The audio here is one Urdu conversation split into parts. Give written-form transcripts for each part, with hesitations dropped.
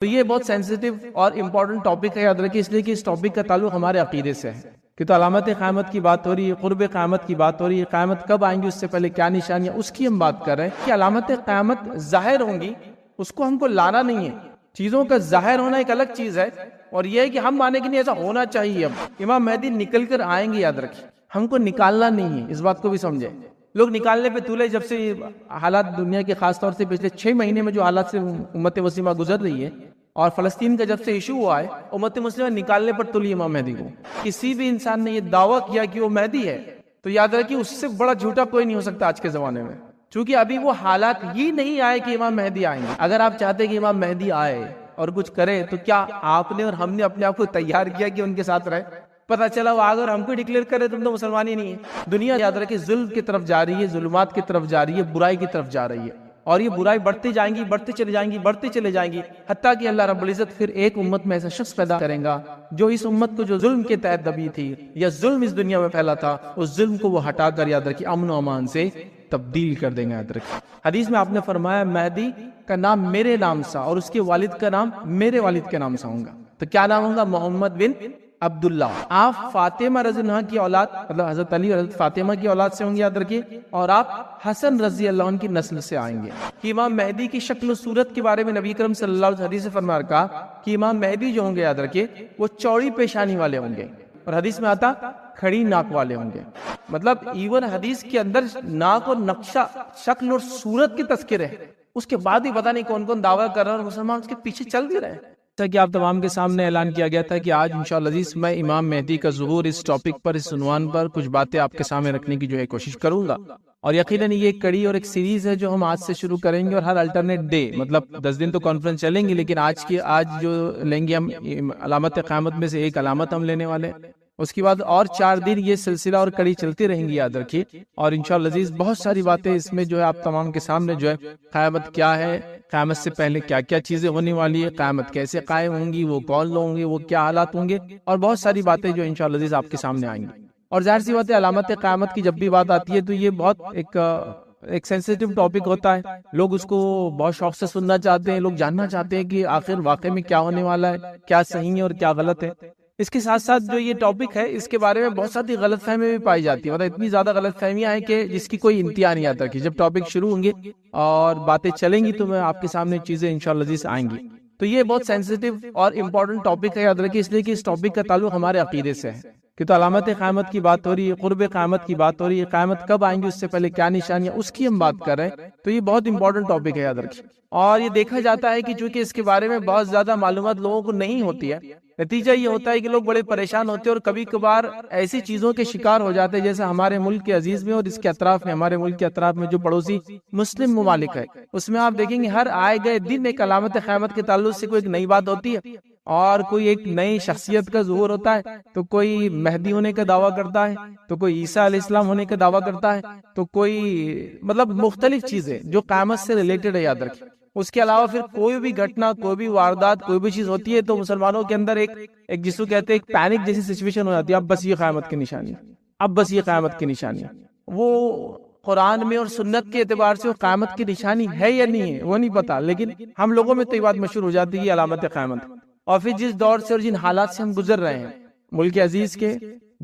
تو یہ بہت سینسیٹیو اور امپورٹنٹ ٹاپک ہے، یاد رکھیے، اس لیے کہ اس ٹاپک کا تعلق ہمارے عقیدے سے ہے کہ تو علامت قیامت کی بات ہو رہی ہے، قرب قیامت کی بات ہو رہی ہے، قیامت کب آئیں گی، اس سے پہلے کیا نشانیاں، اس کی ہم بات کر رہے ہیں کہ علامت قیامت ظاہر ہوں گی، اس کو ہم کو لانا نہیں ہے۔ چیزوں کا ظاہر ہونا ایک الگ چیز ہے، اور یہ ہے کہ ہم مانے کہ نہیں ایسا ہونا چاہیے۔ اب امام مہدی نکل کر آئیں گے، یاد رکھیے، ہم کو نکالنا نہیں ہے، اس بات کو بھی سمجھے۔ لوگ نکالنے پہ تولے، جب سے حالات دنیا کے خاص طور سے پچھلے 6 مہینے میں جو حالات سے امت مسلمہ گزر رہی ہے، اور فلسطین کا جب سے ایشو ہوا ہے، امت مسلمہ نکالنے پر تلی امام مہدی کو۔ کسی بھی انسان نے یہ دعویٰ کیا کہ وہ مہدی ہے تو یاد رکھیے اس سے بڑا جھوٹا کوئی نہیں ہو سکتا آج کے زمانے میں، چونکہ ابھی وہ حالات ہی نہیں آئے کہ امام مہدی آئیں گے۔ اگر آپ چاہتے کہ امام مہدی آئے اور کچھ کرے تو کیا آپ نے اور ہم نے اپنے آپ کو تیار کیا کہ ان کے ساتھ رہے؟ پتہ چلا وہ آگے اور ہم کو ڈکلیئر کرے تم تو مسلمان ہی نہیں ہے۔ دنیا یاد رکھے ظلم کی طرف جا رہی ہے، ظلمات کی طرف جا رہی ہے، برائی کی طرف جا رہی ہے، اور یہ برائی بڑھتی جائیں گی، بڑھتی چلے جائیں گی، بڑھتی چلے جائیں گی، حتیٰ کہ اللہ رب العزت پھر ایک امت میں ایسا شخص پیدا کریں گا جو اس امت کو جو ظلم کے تحت دبی تھی یا ظلم اس دنیا میں پھیلا تھا، اس ظلم کو وہ ہٹا کر یاد رکھیے امن و امان سے تبدیل کر دیں گے۔ یاد رکھیے حدیث میں آپ نے فرمایا مہدی کا نام میرے نام سا اور اس کے والد کا نام میرے والد کے نام سا ہوگا۔ تو کیا نام ہوگا؟ محمد بن عبداللہ۔ آپ فاطمہ رضی اللہ عنہ کی اولاد، مطلب حضرت علی اور حضرت فاطمہ کی اولاد سے ہوں گے، یاد رکھیے، اور آپ حسن رضی اللہ عنہ کی نسل سے آئیں گے۔ کہ امام مہدی کی شکل و صورت کے بارے میں نبی کرم صلی اللہ علیہ وسلم حدیث سے فرما رکھا کہ امام مہدی جو ہوں گے، یاد رکھیے، وہ چوڑی پیشانی والے ہوں گے، اور حدیث میں آتا کھڑی ناک والے ہوں گے۔ مطلب ایون حدیث کے اندر ناک اور نقشہ، شکل اور صورت کی تذکر ہے، اس کے بعد ہی پتہ نہیں کون کون دعویٰ کر رہا ہے اور مسلمان اس کے پیچھے چل بھی رہے ہیں۔ جیسا کہ آپ تمام کے سامنے اعلان کیا گیا تھا کہ آج انشاءاللہ عزیز میں امام مہدی کا ظہور اس ٹاپک پر، اس عنوان پر کچھ باتیں آپ کے سامنے رکھنے کی جو ہے کوشش کروں گا، اور یقیناً یہ ایک کڑی اور ایک سیریز ہے جو ہم آج سے شروع کریں گے، اور ہر الٹرنیٹ ڈے، مطلب 10 دن تو کانفرنس چلیں گی، لیکن آج جو لیں گے ہم علامت قیامت میں سے ایک علامت ہم لینے والے، اس کے بعد اور 4 دن یہ سلسلہ اور کڑی چلتی رہیں گی، یاد رکھیے۔ اور انشاءاللہ عزیز بہت ساری باتیں اس میں جو ہے آپ تمام کے سامنے جو ہے، قیامت کیا ہے، قیامت سے پہلے کیا کیا چیزیں ہونے والی ہے، قیامت کیسے قائم ہوں گی، وہ کون لوگ ہوں گے، وہ کیا حالات ہوں گے، اور بہت ساری باتیں جو انشاءاللہ عزیز آپ کے سامنے آئیں گی۔ اور ظاہر سی بات ہے، علامت قیامت کی جب بھی بات آتی ہے تو یہ بہت ایک سینسیٹیو ٹاپک ہوتا ہے، لوگ اس کو بہت شوق سے سننا چاہتے ہیں، لوگ جاننا چاہتے ہیں کہ آخر واقع میں کیا ہونے والا ہے، کیا صحیح ہے اور کیا غلط ہے۔ اس کے ساتھ ساتھ جو یہ ٹاپک ہے، اس کے بارے میں بہت ساری غلط فہمیاں بھی پائی جاتی ہیں، مطلب اتنی زیادہ غلط فہمیاں ہیں کہ جس کی کوئی انتہا نہیں آتا کہ جب ٹاپک شروع ہوں گے اور باتیں چلیں گی تو میں آپ کے سامنے چیزیں انشاءاللہ عزیز آئیں گی۔ تو یہ بہت سینسیٹیو اور امپورٹنٹ ٹاپک ہے، یاد رکھیے، اس لیے کہ اس ٹاپک کا تعلق ہمارے عقیدے سے ہے کہ تو علامت قیامت کی بات ہو رہی ہے، قرب قیامت کی بات ہو رہی ہے، قیامت کب آئیں گی، اس سے پہلے کیا نشانیاں، اس کی ہم بات کر رہے ہیں۔ تو یہ بہت امپورٹنٹ ٹاپک ہے، یاد رکھیے، اور یہ دیکھا جاتا ہے کہ چونکہ اس کے بارے میں بہت زیادہ معلومات لوگوں کو نہیں ہوتی ہے، نتیجہ یہ ہوتا ہے کہ لوگ بڑے پریشان ہوتے ہیں اور کبھی کبھار ایسی چیزوں کے شکار ہو جاتے ہیں جیسے ہمارے ملک کے عزیز میں اور اس کے اطراف میں، ہمارے ملک کے اطراف میں جو پڑوسی مسلم ممالک ہے، اس میں آپ دیکھیں گے ہر آئے گئے دن ایک علامت قیامت کے تعلق سے کوئی ایک نئی بات ہوتی ہے، اور کوئی ایک نئی شخصیت کا ظہور ہوتا ہے، تو کوئی مہدی ہونے کا دعویٰ کرتا ہے، تو کوئی عیسیٰ علیہ السلام ہونے کا دعویٰ کرتا ہے، تو کوئی مطلب مختلف چیزیں جو قیامت سے ریلیٹڈ ہے، یاد رکھیں۔ اس کے علاوہ پھر کوئی بھی گھٹنا، کوئی بھی واردات، کوئی بھی چیز ہوتی ہے تو مسلمانوں کے اندر ایک جس کو کہتے ہیں ایک پینک جیسی سچویشن ہو جاتی ہے، اب بس یہ قیامت کی نشانی، اب بس یہ قیامت کی نشانی۔ وہ قرآن میں اور سنت کے اعتبار سے وہ قیامت کی نشانی ہے یا نہیں ہے وہ نہیں پتا، لیکن ہم لوگوں میں تو یہ بات مشہور ہو جاتی ہے یہ علامت قیامت۔ اور پھر جس دور سے اور جن حالات سے ہم گزر رہے ہیں، ملک عزیز کے،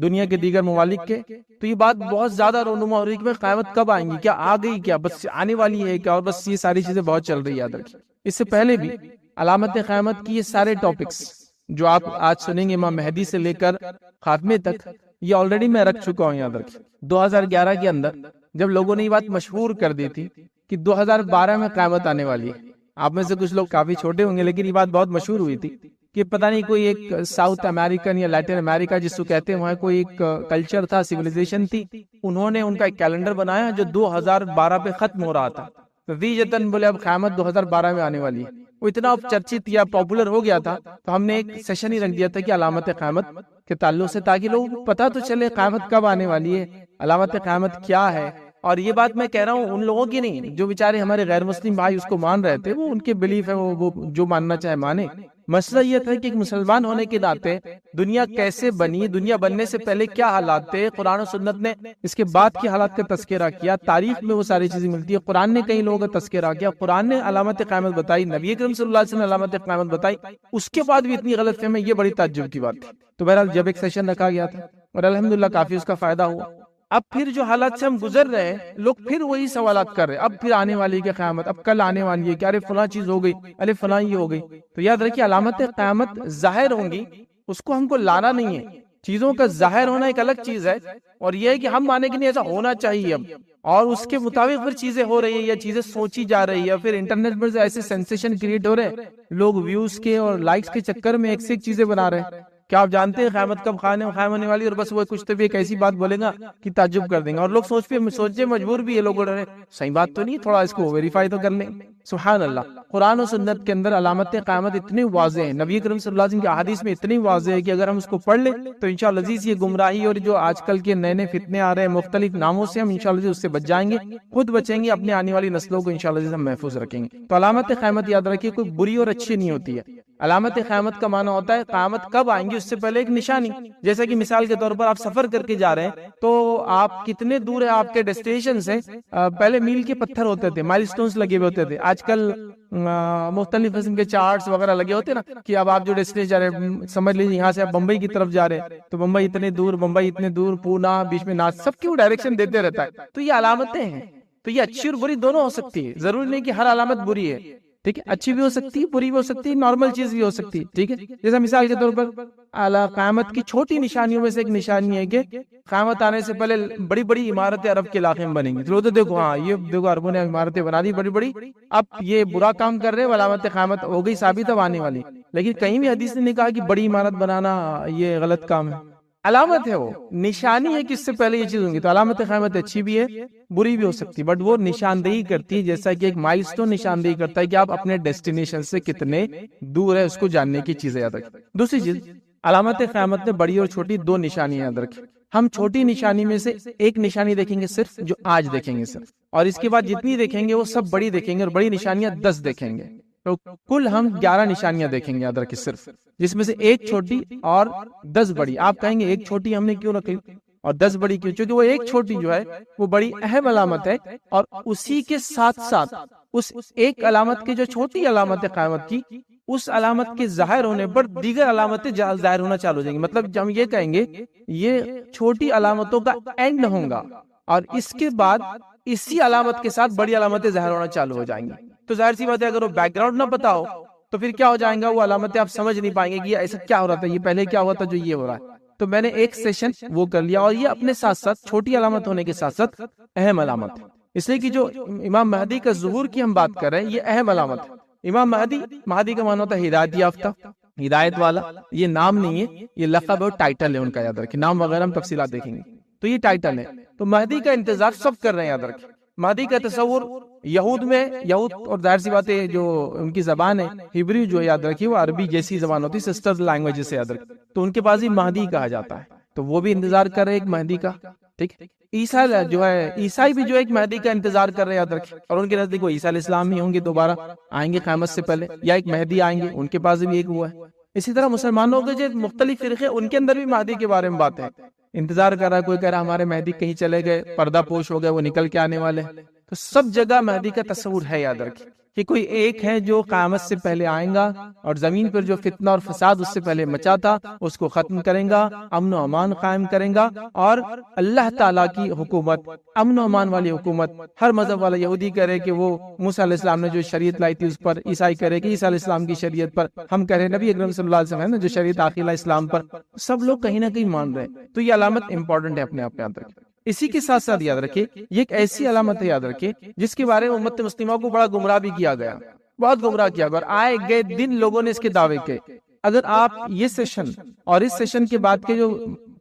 دنیا کے دیگر ممالک کے، تو یہ بات بہت زیادہ رونما ہو رہی ہے کہ قیامت کب آئیں گی، کیا آ گئی، کیا بس آنے والی ہے کیا، اور بس یہ ساری چیزیں بہت چل رہی ہے، یاد رکھیں۔ اس سے پہلے بھی علامت قیامت کی یہ سارے ٹاپکس جو آپ آج سنیں گے امام مہدی سے لے کر خاتمے تک، یہ آلریڈی میں رکھ چکا ہوں، یاد رکھیں۔ 2011 کے اندر جب لوگوں نے یہ بات مشہور کر دی تھی کہ 2012 میں قیامت آنے والی ہے، آپ میں سے کچھ لوگ کافی چھوٹے ہوں گے لیکن یہ بات بہت مشہور ہوئی تھی کہ پتہ نہیں کوئی ایک ساؤتھ امریکن یا لیٹن امریکہ جس کو کہتے ہیں، وہاں کوئی ایک کلچر تھا، سیویلائزیشن تھی، انہوں نے ان کا ایک کیلنڈر بنایا جو 2012 پہ ختم ہو رہا تھا، ویجتن بولے اب قیامت 2012 میں آنے والی ہے۔ وہ اتنا چرچت یا پاپولر ہو گیا تھا تو ہم نے ایک سیشن ہی رکھ دیا تھا کہ علامت قیامت کے تعلق سے، تاکہ لوگوں کو پتہ تو چلے قیامت کب آنے والی ہے، علامت قیامت کیا ہے۔ اور یہ بات میں کہہ رہا ہوں ان لوگوں کی نہیں جو بیچارے ہمارے غیر مسلم بھائی اس کو مان رہے تھے، وہ ان کے بلیف ہے، وہ جو ماننا چاہے مانے، مسئلہ یہ تھا کہ ایک مسلمان ہونے کے ناطے دنیا کیسے بنی، دنیا بننے سے پہلے کیا حالات تھے، قرآن و سنت نے اس کے بعد کے حالات کا تذکرہ کیا، تاریخ میں وہ ساری چیزیں ملتی ہے، قرآن نے کئی لوگوں کا تذکرہ کیا، قرآن نے علامت قیامت بتائی، نبی کریم صلی اللہ علیہ وسلم نے علامت قیامت بتائی، اس کے بعد بھی اتنی غلط فہمی، یہ بڑی تعجب کی بات تھی۔ تو بہرحال جب ایک سیشن رکھا گیا تھا اور الحمدللہ کافی اس کا فائدہ ہوا۔ اب پھر جو حالات سے ہم گزر رہے ہیں، لوگ پھر وہی سوالات کر رہے ہیں، اب پھر آنے والی ہے قیامت، اب کل آنے والی ہے کہ ارے فلاں چیز ہو گئی، ارے فلاں یہ ہو گئی۔ تو یاد رکھیے علامت قیامت ظاہر ہوں گی، اس کو ہم کو لانا نہیں ہے، چیزوں کا ظاہر ہونا ایک الگ چیز ہے، اور یہ ہے کہ ہم مانے کہ نہیں ایسا ہونا چاہیے اب، اور اس کے مطابق پھر چیزیں ہو رہی ہیں یا چیزیں سوچی جا رہی ہے، پھر انٹرنیٹ پر ایسے سینسیشن کریٹ ہو رہے ہیں، لوگ ویوز کے اور لائکس کے چکر میں ایک سے ایک چیزیں بنا رہے ہیں۔ کیا آپ جانتے ہیں قیامت کب قائم ہونے والی، اور بس وہ کچھ تو بھی ایک ایسی بات بولے گا کہ تعجب کر دیں گے، اور لوگ سوچے مجبور بھی ہے، لوگ بول رہے صحیح بات تو نہیں، تھوڑا اس کو ویریفائی تو کر لیں۔ سبحان اللہ، قرآن و سنت کے اندر علامت قیامت اتنی واضح ہے، نبی کریم صلی اللہ علیہ وسلم کی احادیث میں اتنی واضح ہے کہ اگر ہم اس کو پڑھ لیں تو انشاءاللہ عزیز یہ گمراہی اور جو آج کل کے نئے نئے فتنے آ رہے ہیں مختلف ناموں سے، ہم انشاءاللہ عزیز اس سے بچ جائیں گے، خود بچیں گے، اپنے آنے والی نسلوں کو انشاءاللہ عزیز ہم محفوظ رکھیں گے۔ تو علامت قیامت یاد رکھیے کوئی بری اور اچھی نہیں ہوتی ہے، علامت قیامت کا معنی ہوتا ہے قیامت کب آئیں گی اس سے پہلے ایک نشانی، جیسا کہ مثال کے طور پر آپ سفر کر کے جا رہے ہیں تو آپ کتنے دور ہے آپ کے ڈیسٹینیشن سے، پہلے میل کے پتھر ہوتے تھے، مائل سٹونز لگے ہوئے ہوتے تھے، آج کل مختلف قسم کے چارٹس وغیرہ لگے ہوتے ہیں نا کہ اب آپ جو ڈیسٹینیشن جا رہے ہیں، سمجھ لیجیے یہاں سے آپ بمبئی کی طرف جا رہے ہیں تو بمبئی اتنے دور، بمبئی اتنے دور، پونا بیچ میں ناس، سب کی وہ ڈائریکشن دیتے رہتا ہے۔ تو یہ علامتیں ہیں، تو یہ اچھی اور بری دونوں ہو سکتی ہے، ضروری نہیں کہ ہر علامت بری ہے، ٹھیک ہے، اچھی بھی ہو سکتی ہے، بری بھی ہو سکتی ہے، نارمل چیز بھی ہو سکتی ہے، ٹھیک ہے۔ جیسا مثال کے طور پر قیامت کی چھوٹی نشانیوں میں سے ایک نشانی ہے کہ قیامت آنے سے پہلے بڑی بڑی عمارتیں عرب کے علاقے میں بنیں گی، تو دیکھو ہاں یہ دیکھو عربوں نے عمارتیں بنا دی بڑی بڑی، اب یہ برا کام کر رہے ہیں، علامت قیامت ہو گئی ثابت اب آنے والی، لیکن کہیں بھی حدیث نے نہیں کہا کہ بڑی عمارت بنانا یہ غلط کام ہے، علامت ہے، وہ نشانی ہے کہ اس سے پہلے یہ چیز ہوں گی۔ تو علامت قیامت اچھی بھی ہے بری بھی ہو سکتی ہے، بٹ وہ نشاندہی کرتی ہے، جیسا کہ ایک مائل سٹون نشاندہی کرتا ہے کہ آپ اپنے ڈیسٹینیشن سے کتنے دور ہے، اس کو جاننے کی چیزیں یاد رکھیں۔ دوسری چیز، علامت قیامت نے بڑی اور چھوٹی دو نشانیاں یاد رکھیں۔ ہم چھوٹی نشانی میں سے ایک نشانی دیکھیں گے صرف، جو آج دیکھیں گے صرف، اور اس کے بعد جتنی دیکھیں گے وہ سب بڑی دیکھیں گے، اور بڑی نشانیاں 10 دیکھیں گے، تو کل ہم 11 نشانیاں دیکھیں گے یاد رکھیں صرف، جس میں سے ایک چھوٹی اور 10 بڑی۔ آپ کہیں گے ایک چھوٹی ہم نے کیوں رکھی اور 10 بڑی کیوں؟ چونکہ وہ ایک چھوٹی جو ہے وہ بڑی اہم علامت ہے، اور اسی کے ساتھ ساتھ اس ایک علامت کی جو چھوٹی علامت ہے قیامت کی، اس علامت کے ظاہر ہونے پر دیگر علامتیں ظاہر ہونا چالو ہو جائیں گی۔ مطلب جب ہم یہ کہیں گے یہ چھوٹی علامتوں کا اینڈ ہوگا، اور اس کے بعد اسی علامت کے ساتھ بڑی علامتیں ظاہر ہونا چالو ہو جائیں گی۔ تو ظاہر سی بات ہے اگر وہ بیک گراؤنڈ نہ پتا ہو تو پھر کیا ہو جائیں گا، وہ علامتیں آپ سمجھ نہیں پائیں گے کہ یہ ایسا کیا ہو رہا تھا، یہ پہلے کیا ہوا تھا جو یہ ہو رہا ہے۔ تو میں نے ایک سیشن وہ کر لیا، اور یہ اپنے ساتھ ساتھ چھوٹی علامت ہونے کے ساتھ ساتھ اہم علامت ہے، اس لیے کہ جو امام مہدی کا ظہور کی ہم بات کر رہے ہیں یہ اہم علامت ہے۔ امام مہدی کا معنی ہوتا ہے ہدایت یافتہ، ہدایت والا، یہ نام نہیں ہے، یہ لقب ہے، ٹائٹل ہے ان کا، یاد رکھیں، نام وغیرہ ہم تفصیلات دیکھیں گے، تو یہ ٹائٹل ہے۔ تو مہدی کا انتظار سب کر رہے ہیں، یاد رکھیں۔ مہدی کا تصور یہود میں، یہود اور ظاہر سی بات ہے جو ان کی زبان ہے ہیبریو جو یاد رکھیے وہ عربی جیسی زبان ہوتی ہے، سسٹر لینگویج سے یاد رکھیں، تو ان کے پاس ہی مہدی کہا جاتا ہے، تو وہ بھی انتظار کر رہے ہیں ایک مہدی کا، ٹھیک۔ عیسیٰ جو ہے، عیسائی بھی جو ایک مہدی کا انتظار کر رہے ہیں، یاد رکھیں، اور ان کے نزدیک وہ عیسیٰ علیہ السلام ہی ہوں گے، دوبارہ آئیں گے قیامت سے پہلے، یا ایک مہدی آئیں گے، ان کے پاس بھی ایک ہوا ہے۔ اسی طرح مسلمانوں کے جو مختلف فرقے ان کے اندر بھی مہدی کے بارے میں بات ہے، انتظار کر رہا ہے، کوئی کہہ رہا ہمارے مہدی کہیں چلے گئے، پردہ پوش ہو گئے، وہ نکل کے آنے والے، تو سب جگہ مہدی کا تصور ہے، یاد رکھیں کہ کوئی ایک ہے جو قیامت سے پہلے آئیں گا، اور زمین پر جو فتنہ اور فساد اس سے پہلے مچا تھا اس کو ختم کریں گا، امن و امان قائم کریں گا، اور اللہ تعالیٰ کی حکومت، امن و امان والی حکومت، ہر مذہب والا یہودی کرے کہ وہ موسیٰ علیہ السلام نے جو شریعت لائی تھی اس پر، عیسائی کرے کہ عیسیٰ علیہ السلام کی شریعت پر، ہم کہہ رہے نبی اکرم صلی اللہ علیہ وسلم نے جو شریعت داخلہ اسلام پر، سب لوگ کہیں نہ کہیں مان رہے ہیں۔ تو یہ علامت امپورٹنٹ ہے، اپنے آپ میں یاد رکھیں۔ اسی کے ساتھ ساتھ یاد رکھیں یہ ایک ایسی علامت ہے، یاد رکھیں جس کے بارے میں امت مسلمہ کو بڑا گمراہ بھی کیا گیا، بہت گمراہ کیا گیا، اور آئے گئے دن لوگوں نے اس کے دعوے کے۔ اگر آپ یہ سیشن اور اس سیشن کے بعد کے جو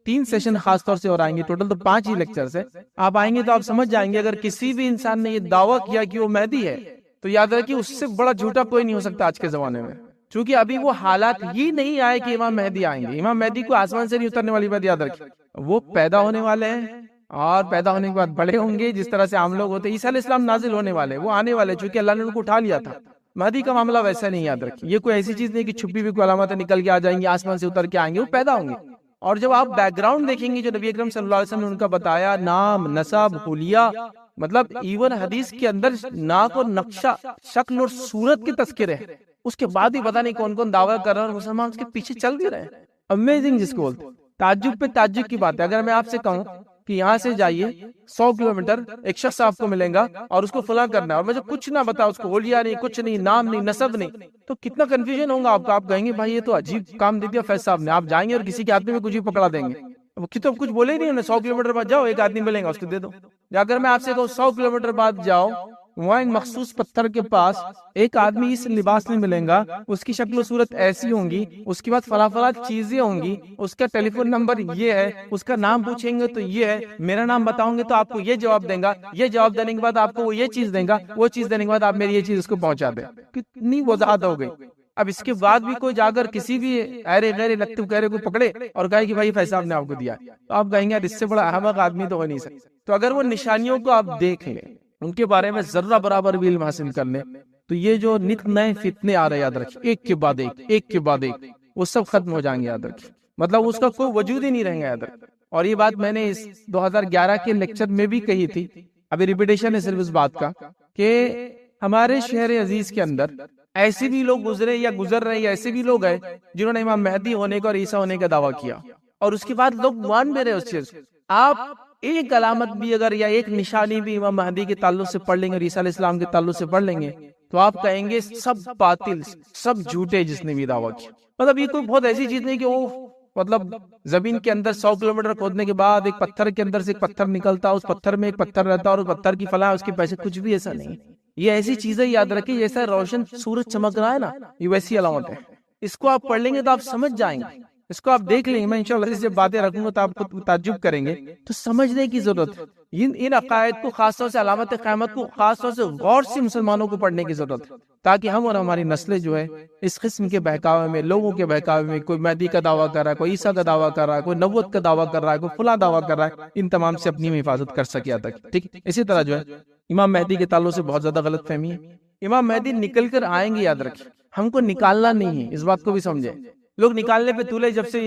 3 سیشن خاص طور سے اور آئیں گے، ٹوٹل تو 5 ہی لیکچرز ہیں، آپ آئیں گے تو آپ سمجھ جائیں گے اگر کسی بھی انسان نے یہ دعویٰ کیا کہ وہ مہدی ہے تو یاد رکھیں اس سے بڑا جھوٹا کوئی نہیں ہو سکتا آج کے زمانے میں، چونکہ ابھی وہ حالات ہی نہیں آئے کہ امام مہدی آئیں گے۔ امام مہدی کو آسمان سے نہیں اترنے والی بات یاد رکھیں، وہ پیدا ہونے والے ہیں، اور پیدا ہونے کے بعد بڑے ہوں گے، جس طرح سے عام لوگ ہوتے ہیں۔ عیسیٰ علیہ السلام نازل ہونے والے، وہ آنے والے، چونکہ اللہ نے ان کو اٹھا لیا تھا، مہدی کا معاملہ ویسا نہیں، یاد رکھیے یہ کوئی ایسی چیز نہیں کہ چھپی ہوئی کوئی علامتیں نکل کے آ جائیں گی، آسمان سے اتر کے آئیں گے، وہ پیدا ہوں گے۔ اور جب آپ بیک گراؤنڈ دیکھیں گے جو نبی اکرم صلی اللہ علیہ وسلم نے ان کا بتایا، نام، نسب، حلیہ، مطلب ایون حدیث کے اندر ناک اور نقشہ، شکل اور صورت کے تذکرے ہیں، اس کے بعد ہی پتہ نہیں کون کون دعویٰ کر رہا ہے اور مسلمان اس کے پیچھے چل بھی رہے ہیں۔ امیزنگ جس کو بولتے ہیں، تعجب پہ تعجب کی بات ہے۔ اگر میں آپ سے کہوں کہ یہاں سے جائیے 100 کلومیٹر ایک شخص آپ کو ملیں گا اور اس کو فلاں کرنا ہے، اور مجھے کچھ نہ بتا، اس کو حلیہ نہیں، کچھ نہیں، نام نہیں، نسب نہیں، تو کتنا کنفیوژن ہوگا آپ کا۔ آپ کہیں گے بھائی یہ تو عجیب کام دے دیا فیض صاحب نے۔ آپ جائیں گے اور کسی کے ہاتھ میں کچھ ہی پکڑا دیں گے، وہ تو کچھ بولے ہی نہیں انہیں، 100 کلومیٹر بعد جاؤ ایک آدمی ملیں گا اس کو دے دو۔ یا اگر میں آپ سے کہوں 100 کلومیٹر بعد جاؤ، وہاں ایک مخصوص پتھر کے پاس ایک آدمی اس لباس میں ملیں گا، اس کی شکل و صورت ایسی ہوں گی، اس کے بعد فلاں فلاں چیزیں ہوں گی، اس کا ٹیلی فون نمبر یہ ہے، اس کا نام پوچھیں گے تو یہ ہے، میرا نام بتاؤں گے تو آپ کو یہ جواب دیں گا، یہ جواب دینے کے بعد آپ کو وہ یہ چیز دیں گا، وہ چیز دینے کے بعد آپ میری یہ چیز اس کو پہنچا دیں۔ کتنی وضاحت ہو گئی۔ اب اس کے بعد بھی کوئی جا کر کسی بھی ایرے غیر لکتب کہرے کو پکڑے اور کہے کہ بھائی فیض صاحب نے آپ کو دیا، تو آپ کہیں گے اس سے بڑا احمق آدمی تو ہو نہیں سکتا۔ تو اگر وہ نشانیوں کو آپ دیکھ لیں، ان کے بارے میں ذرہ برابر بھی علم حاصل کر لیں، تو یہ جو نت نئے فتنے آ رہے ہیں، یاد رکھیں ایک کے بعد ایک، ایک کے بعد ایک، وہ سب ختم ہو جائیں گے، یاد رکھیں۔ مطلب اس کا کوئی وجود ہی نہیں رہیں گا، یاد رکھیں۔ اور یہ بات میں نے اس 2011 کے لیکچر میں بھی کہی تھی، ابھی ریپیٹیشن ہے صرف اس بات کا، کہ ہمارے شہر عزیز کے اندر ایسے بھی لوگ گزرے یا گزر رہے، یا ایسے بھی لوگ ہیں جنہوں نے امام مہدی ہونے کا اور عیسیٰ ہونے کا دعویٰ کیا، اور اس کے بعد لوگ مان بھی رہے اس چیز۔ آپ ایک علامت بھی اگر یا ایک نشانی بھی امام مہدی کے تعلق سے پڑھ لیں گے اور عیسیٰ علیہ السلام کے تعلق سے پڑھ لیں گے، تو آپ کہیں گے سب باطل، سب جھوٹے جس نے بھی دعویٰ کیا۔ مطلب یہ کوئی بہت ایسی چیز نہیں کہ وہ مطلب زمین کے اندر 100 کلومیٹر کھودنے کے بعد ایک پتھر کے اندر سے ایک پتھر نکلتا، اس پتھر میں ایک پتھر رہتا اور اس پتھر کی فلاں اس کے پیسے، کچھ بھی ایسا نہیں۔ یہ ایسی چیزیں یاد رکھیں، جیسا روشن سورج چمک رہا ہے نا، یہ ویسی علامت ہے۔ اس کو آپ پڑھ لیں گے تو آپ سمجھ جائیں گے، اس کو آپ دیکھ لیں گے۔ میں انشاءاللہ جب باتیں رکھوں گا تو آپ خود تعجب کریں گے۔ تو سمجھنے کی ضرورت ہے، ان عقائد کو خاص طور سے، علامت قیامت کو خاص طور سے غور سے مسلمانوں کو پڑھنے کی ضرورت ہے، تاکہ ہم اور ہماری نسلیں جو ہے اس قسم کے بہکاوے میں، لوگوں کے بہکاوے میں، کوئی مہدی کا دعویٰ کر رہا ہے، کوئی عیسیٰ کا دعویٰ کر رہا ہے، کوئی نبوت کا دعویٰ کر رہا ہے، کوئی فلاں دعویٰ کر رہا ہے، ان تمام سے اپنی حفاظت کر سکے تک، ٹھیک۔ اسی طرح جو ہے امام مہدی کے تعلق سے بہت زیادہ غلط فہمی ہے۔ امام مہدی نکل کر آئیں گے، یاد رکھیں، ہم کو نکالنا نہیں ہے، اس بات کو بھی سمجھیں۔ لوگ نکالنے پہ تولے، جب سے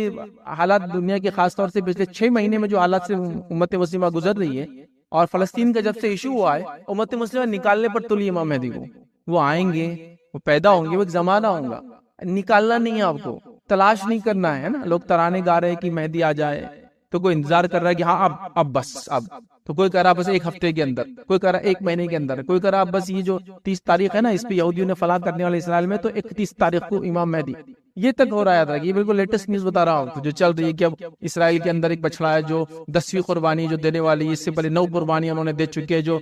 حالات دنیا کے خاص طور سے پچھلے 6 مہینے میں جو حالات سے امت مسلمہ گزر رہی ہے، اور فلسطین کا جب سے ایشو ہوا ہے، امت مسلمہ نکالنے پر تلی امام مہدی کو۔ وہ آئیں گے، وہ پیدا ہوں گے، وہ ایک زمانہ ہوگا، نکالنا نہیں ہے آپ کو، تلاش نہیں کرنا ہے نا۔ لوگ ترانے گا رہے ہیں کہ مہدی آ جائے، تو کوئی انتظار کر رہا ہے کہ ہاں اب بس اب، تو کوئی کہہ رہا بس 1 ہفتے کے اندر، کوئی کہہ رہا 1 مہینے کے اندر، کوئی کہہ رہا بس یہ جو 30 تاریخ ہے نا، اس پہ یہودیوں نے فلاں کرنے والے اسرائیل میں، تو 31 تاریخ کو امام مہدی، یہ تک ہو رہا ہے۔ یہ بالکل لیٹسٹ نیوز بتا رہا ہوں جو چل رہی ہے، کہ اب اسرائیل کے اندر ایک بچڑا ہے جو 10ویں قربانی جو دینے والی، اس سے پہلے 9 قربانی انہوں نے دے چکے، جو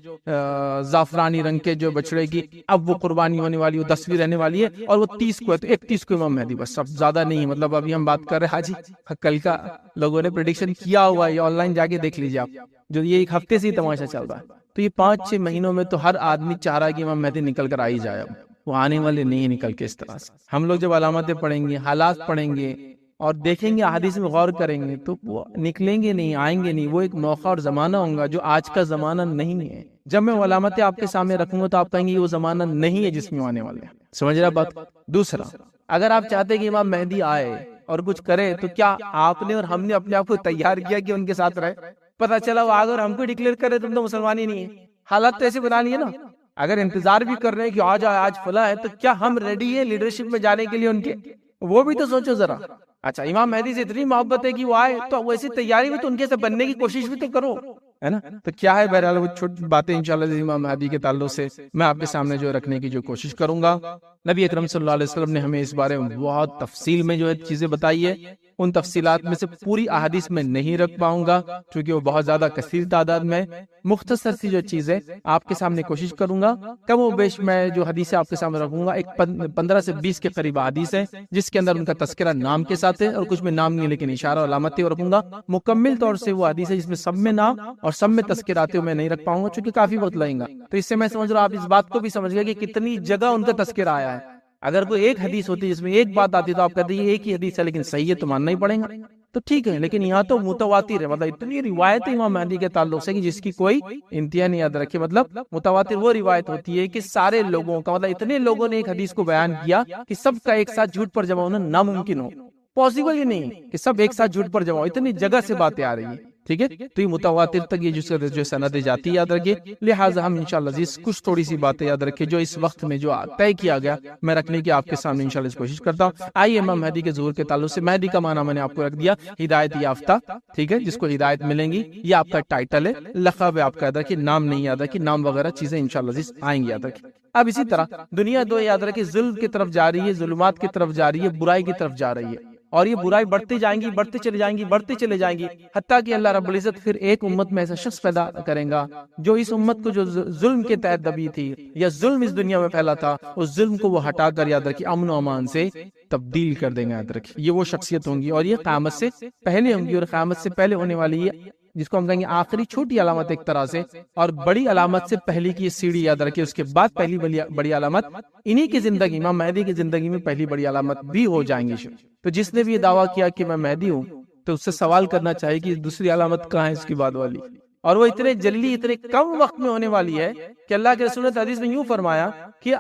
زعفرانی رنگ کے جو بچڑے کی، اب وہ قربانی ہونے والی، وہ 10ویں رہنے والی ہے، اور وہ 30 کو ہے، تو 31 کو امام مہدی، بس اب زیادہ نہیں ہے۔ مطلب ابھی ہم بات کر رہے ہیں حاجی کل کا، لوگوں نے پریڈکشن کیا ہوا ہے، آن لائن جا کے دیکھ لیجیے آپ، جو یہ 1 ہفتے سے ہی تماشا چل رہا ہے۔ تو یہ 5-6 مہینوں میں تو ہر آدمی چاہ رہا ہے کہ امام مہدی نکل کر آ ہی جائے، اب وہ آنے والے نہیں نکل کے اس طرح سے۔ ہم لوگ جب علامتیں پڑھیں گے، حالات پڑھیں گے اور دیکھیں گے، احادیث میں غور کریں گے، تو وہ نکلیں گے نہیں، آئیں گے نہیں۔ وہ ایک موقع اور زمانہ ہوگا جو آج کا زمانہ نہیں ہے۔ جب میں وہ علامتیں آپ کے سامنے رکھوں گا تو آپ کہیں گے یہ وہ زمانہ نہیں ہے جس میں آنے والے ہیں۔ سمجھ رہا بات؟ دوسرا، اگر آپ چاہتے ہیں کہ امام مہدی آئے اور کچھ کرے، تو کیا آپ نے اور ہم نے اپنے آپ کو تیار کیا کہ ان کے ساتھ رہے؟ پتہ چلا وہ آگے ہم کو ڈکلیئر کرے تم تو مسلمان ہی نہیں ہے۔ حالات تو ایسے بنا لیے نا، اگر انتظار بھی کر رہے ہیں کہ آج آج فلاں ہے، تو کیا ہم ریڈی ہیں لیڈرشپ میں جانے کے لیے ان کے؟ وہ بھی تو سوچو ذرا۔ اچھا، امام مہدی سے اتنی محبت ہے کہ وہ آئے، تو ویسی تیاری بھی تو ان کے سے بننے کی کوشش بھی تو کرو، ہے نا۔ تو کیا ہے، بہرحال وہ چھوٹی باتیں انشاءاللہ امام مہدی کے تعلق سے میں آپ کے سامنے جو رکھنے کی جو کوشش کروں گا۔ نبی اکرم صلی اللہ علیہ وسلم نے ہمیں اس بارے میں بہت تفصیل میں جو ہے چیزیں بتائی ہے۔ ان تفصیلات میں سے پوری احادیث میں نہیں رکھ پاؤں گا کیونکہ وہ بہت زیادہ کثیر تعداد میں، مختصر سی جو چیزیں آپ کے سامنے کوشش کروں گا، کم و بیش میں جو حدیثیں آپ کے سامنے رکھوں گا، ایک 15 سے 20 کے قریب حدیث ہے جس کے اندر ان کا تذکرہ نام کے ساتھ ہے، اور کچھ میں نام نہیں لیکن اشارہ اور علامتیں رکھوں گا۔ مکمل طور سے وہ حدیث ہے جس میں سب میں نام اور سب میں تذکرہ آتے ہوئے میں نہیں رکھ پاؤں گا چونکہ کافی وقت لگے گا۔ تو اس سے میں سمجھ رہا ہوں آپ اس بات کو بھی سمجھ گئے کہ کتنی جگہ ان کا تذکرہ آیا ہے۔ اگر کوئی ایک حدیث ہوتی جس میں ایک بات آتی تو آپ کہتے ہیں یہ ایک ہی حدیث ہے لیکن صحیح ہے تو ماننا ہی پڑے گا۔ تو ٹھیک ہے، لیکن یہاں تو متواتر ہے، مطلب اتنی روایت امام مہدی کے تعلق سے کہ جس کی کوئی انتہا نہیں، یاد رکھے، مطلب متواتر وہ روایت ہوتی ہے کہ سارے لوگوں کا، مطلب اتنے لوگوں نے ایک حدیث کو بیان کیا کہ سب کا ایک ساتھ جھوٹ پر جمع ہونا ناممکن ہو، پاسبل ہی نہیں کہ سب ایک ساتھ جھوٹ پر جمع ہو، اتنی جگہ سے باتیں آ رہی ہیں، ٹھیک ہے، تو یہ متواتر تک یہ جو سندیں جاتی ہے، یاد رکھیے۔ لہٰذا ہم انشاءاللہ عزیز کچھ تھوڑی سی باتیں یاد رکھیں جو اس وقت میں جو طے کیا گیا، میں رکھنے کی آپ کے سامنے انشاءاللہ اس کوشش کرتا ہوں۔ آئیے امام مہدی کے ظہور کے تعلق سے، مہدی کا معنی میں نے آپ کو رکھ دیا ہدایت یافتہ، ٹھیک ہے، جس کو ہدایت ملیں گی، یہ آپ کا ٹائٹل ہے، لقب ہے آپ کا، یاد رکھیے، نام نہیں یاد رکھیے، نام وغیرہ چیزیں انشاءاللہ عزیز آئیں گی، یاد رکھیے۔ اب اسی طرح دنیا دو یاد رکھیے ظلم کی طرف جا رہی ہے، ظلمات کی طرف جا رہی ہے، برائی کی طرف جا رہی ہے، اور یہ برائی بڑھتی جائیں گی، بڑھتے چلے جائیں گی، بڑھتے چلے جائیں گی، حتیٰ کہ اللہ رب العزت پھر ایک امت میں ایسا شخص پیدا کریں گا جو اس امت کو جو ظلم کے تحت دبی تھی یا ظلم اس دنیا میں پھیلا تھا، اس ظلم کو وہ ہٹا کر یاد رکھیے امن و امان سے تبدیل کر دیں گے، یاد رکھیے۔ یہ وہ شخصیت ہوں گی اور یہ قیامت سے پہلے ہوں گی، اور قیامت سے پہلے ہونے والی یہ جس کو ہم کہیں گے آخری چھوٹی علامت ایک طرح سے، اور بڑی علامت سے پہلی کی سیڑھی یاد رکھیے، اس کے بعد پہلی بڑی علامت انہی کی زندگی، امام مہدی کی زندگی میں پہلی بڑی علامت بھی ہو جائیں گی۔ تو جس نے بھی یہ دعویٰ کیا کہ میں مہدی ہوں، تو اس سے سوال کرنا چاہیے کہ دوسری علامت کہاں ہے اس کی بعد والی، اور وہ اتنے جلدی اتنے کم وقت میں ہونے والی ہے کہ اللہ کے رسول نے حدیث میں یوں فرمایا کہ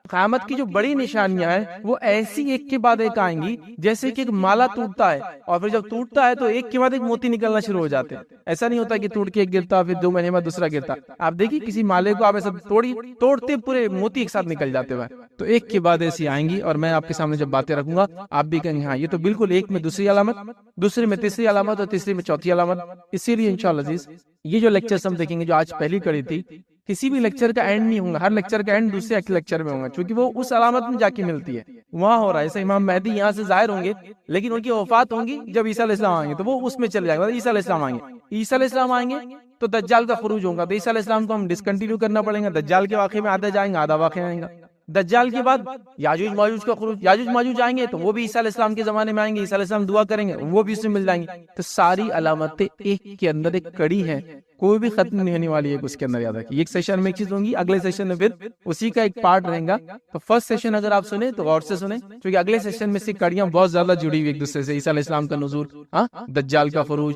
قیامت کی جو بڑی نشانیاں ہیں وہ ایسی ایک کے بعد ایک آئیں گی جیسے کہ ایک مالا ٹوٹتا ہے، اور پھر جب ٹوٹتا ہے تو ایک کے بعد ایک موتی نکلنا شروع ہو جاتے ہیں۔ ایسا نہیں ہوتا کہ ٹوٹ کے ایک گرتا پھر 2 مہینے بعد دوسرا گرتا، آپ دیکھیے کسی مالے کو آپ ایسا توڑتے پورے موتی ایک ساتھ نکل جاتے ہوئے، تو ایک کے بعد ایسی آئیں گی، اور میں آپ کے سامنے جب باتیں رکھوں گا آپ بھی کہیں گے ہاں یہ تو بالکل ایک میں دوسری علامت، دوسرے میں تیسری علامت، اور تیسری میں چوتھی علامت۔ اسی لیے انشاءاللہ عزیز یہ جو لیکچرز ہم دیکھیں گے، جو آج پہلی کڑی تھی، کسی بھی لیکچر کا اینڈ نہیں ہوگا، ہر لیکچر کا اینڈ دوسرے لیکچر میں ہوگا، چونکہ وہ اس علامت میں جا کے ملتی ہے، وہاں ہو رہا ہے۔ ایسے امام مہدی یہاں سے ظاہر ہوں گے، لیکن ان کی وفات ہوں گی جب عیسیٰ علیہ السلام آئیں گے، تو وہ اس میں چل جائے گا، عیسیٰ علیہ السلام آئیں گے، عیسیٰ علیہ السلام آئیں گے تو دجال کا خروج ہوگا، تو عیسیٰ علیہ السلام کو ہم ڈسکنٹینیو کرنا پڑے گا، دجال کے واقعے میں آدھا جائیں گے، آدھا واقعہ آئیں گا، دجال کے بعد یاجوج ماجوج کا خروج، یاجوج ماجوج آئیں گے تو وہ بھی عیسیٰ علیہ السلام کے زمانے میں آئیں گے، عیسیٰ علیہ السلام دعا کریں گے، وہ بھی اس میں مل جائیں گے۔ تو ساری علامتیں ایک کے اندر ایک کڑی ہے، کوئی بھی ختم نہیں ہونے والی ہے اس کے اندر، یاد رکھیے۔ ایک سیشن میں ایک چیز ہوگی، اگلے سیشن میں پھر اسی کا ایک پارٹ رہے گا، تو فرسٹ سیشن اگر آپ سنیں تو غور سے سنیں، کیونکہ اگلے سیشن میں سے کڑیاں بہت زیادہ جڑی ہوئی ایک دوسرے سے، عیسیٰ علیہ السلام کا نزول، دجال کا خروج،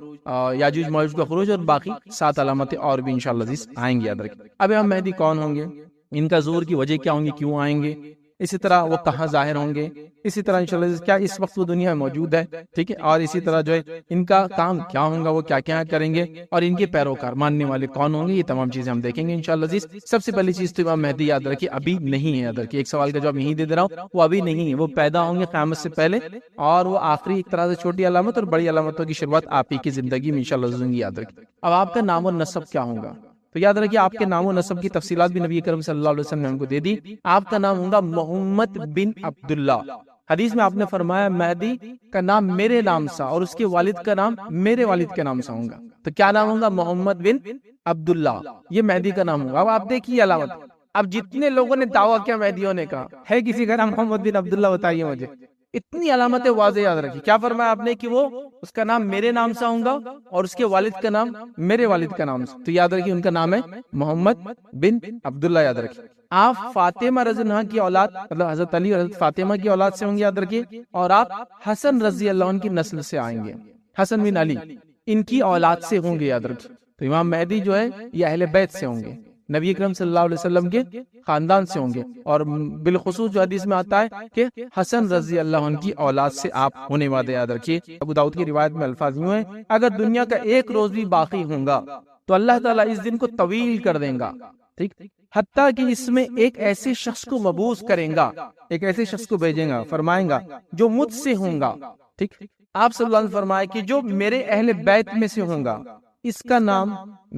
یاجوج ماجوج کا خروج، اور باقی 7 علامتیں اور بھی انشاءاللہ عزیز آئیں گی، یاد رکھیے۔ اب امام مہدی کون ہوں گے، ان کا ظہور کی وجہ کیا ہوں گی، کیوں آئیں گے، اسی طرح وہ کہاں ظاہر ہوں گے، اسی طرح انشاءاللہ کیا اس وقت وہ دنیا میں موجود ہے، ٹھیک ہے، اور اسی طرح جو ہے ان کا کام کیا ہوگا، وہ کیا کیا کریں گے، اور ان کے پیروکار ماننے والے کون ہوں گے، یہ تمام چیزیں ہم دیکھیں گے انشاءاللہ عزیز۔ سب سے پہلی چیز تو امام مہدی یاد رکھیے ابھی نہیں ہے، یاد رکھیے، ایک سوال کا جواب یہیں دے رہا ہوں، وہ ابھی نہیں ہے، وہ پیدا ہوں گے قیامت سے پہلے، اور وہ آخری ایک طرح سے چھوٹی علامت اور بڑی علامتوں کی شروعات آپ ہی کی زندگی میں انشاءاللہ ہوگی، یاد رکھیے۔ اب آپ کا نام و نسب کیا ہوگا، تو یاد رکھیے آپ کے نام و نسب کی تفصیلات بھی نبی کریم صلی اللہ علیہ وسلم نے ہم کو دے دی۔ آپ کا نام ہوگا محمد بن عبداللہ، حدیث میں آپ نے فرمایا مہدی کا نام میرے نام سا اور اس کے والد کا نام میرے والد کے نام سا ہوگا، تو کیا نام ہوگا، محمد بن عبداللہ، یہ مہدی کا نام ہوگا۔ اب آپ دیکھیے علامت، اب جتنے لوگوں نے دعویٰ کیا مہدی ہونے کا، ہے کسی کا نام محمد بن عبداللہ، بتائیے مجھے، اتنی علامتیں واضح یاد رکھی۔ کیا فرمایا آپ نے کہ وہ اس کا نام میرے نام سے ہوگا اور اس کے والد کا نام میرے والد کا نام سے، تو یاد رکھیے ان کا نام ہے محمد بن عبداللہ، یاد رکھیے۔ آپ فاطمہ رضی اللہ عنہ کی اولاد، مطلب حضرت علی اور حضرت فاطمہ کی اولاد سے ہوں گے، یاد رکھیے، اور آپ حسن رضی اللہ عنہ کی نسل سے آئیں گے، حسن بن علی ان کی اولاد سے ہوں گے، یاد رکھیے۔ تو امام مہدی جو ہے یہ اہل بیت سے ہوں گے، نبی اکرم صلی اللہ علیہ وسلم کے خاندان سے ہوں گے، اور بالخصوص جو حدیث میں آتا ہے کہ حسن رضی اللہ عنہ کی اولاد سے آپ ہونے والے، یاد رکھیے۔ ابو داؤد کی روایت میں الفاظ یوں ہیں، اگر دنیا کا ایک روز بھی باقی ہوگا تو اللہ تعالیٰ اس دن کو طویل کر دیں گا، ٹھیک، حتیٰ کہ اس میں ایک ایسے شخص کو مبعوث کریں گا، ایک ایسے شخص کو بھیجیں گا، فرمائیں گا جو مجھ سے ہوں گا، ٹھیک، آپ صلی اللہ علیہ وسلم فرمائے کہ جو میرے اہل بیت میں سے ہوں گا، اس کا نام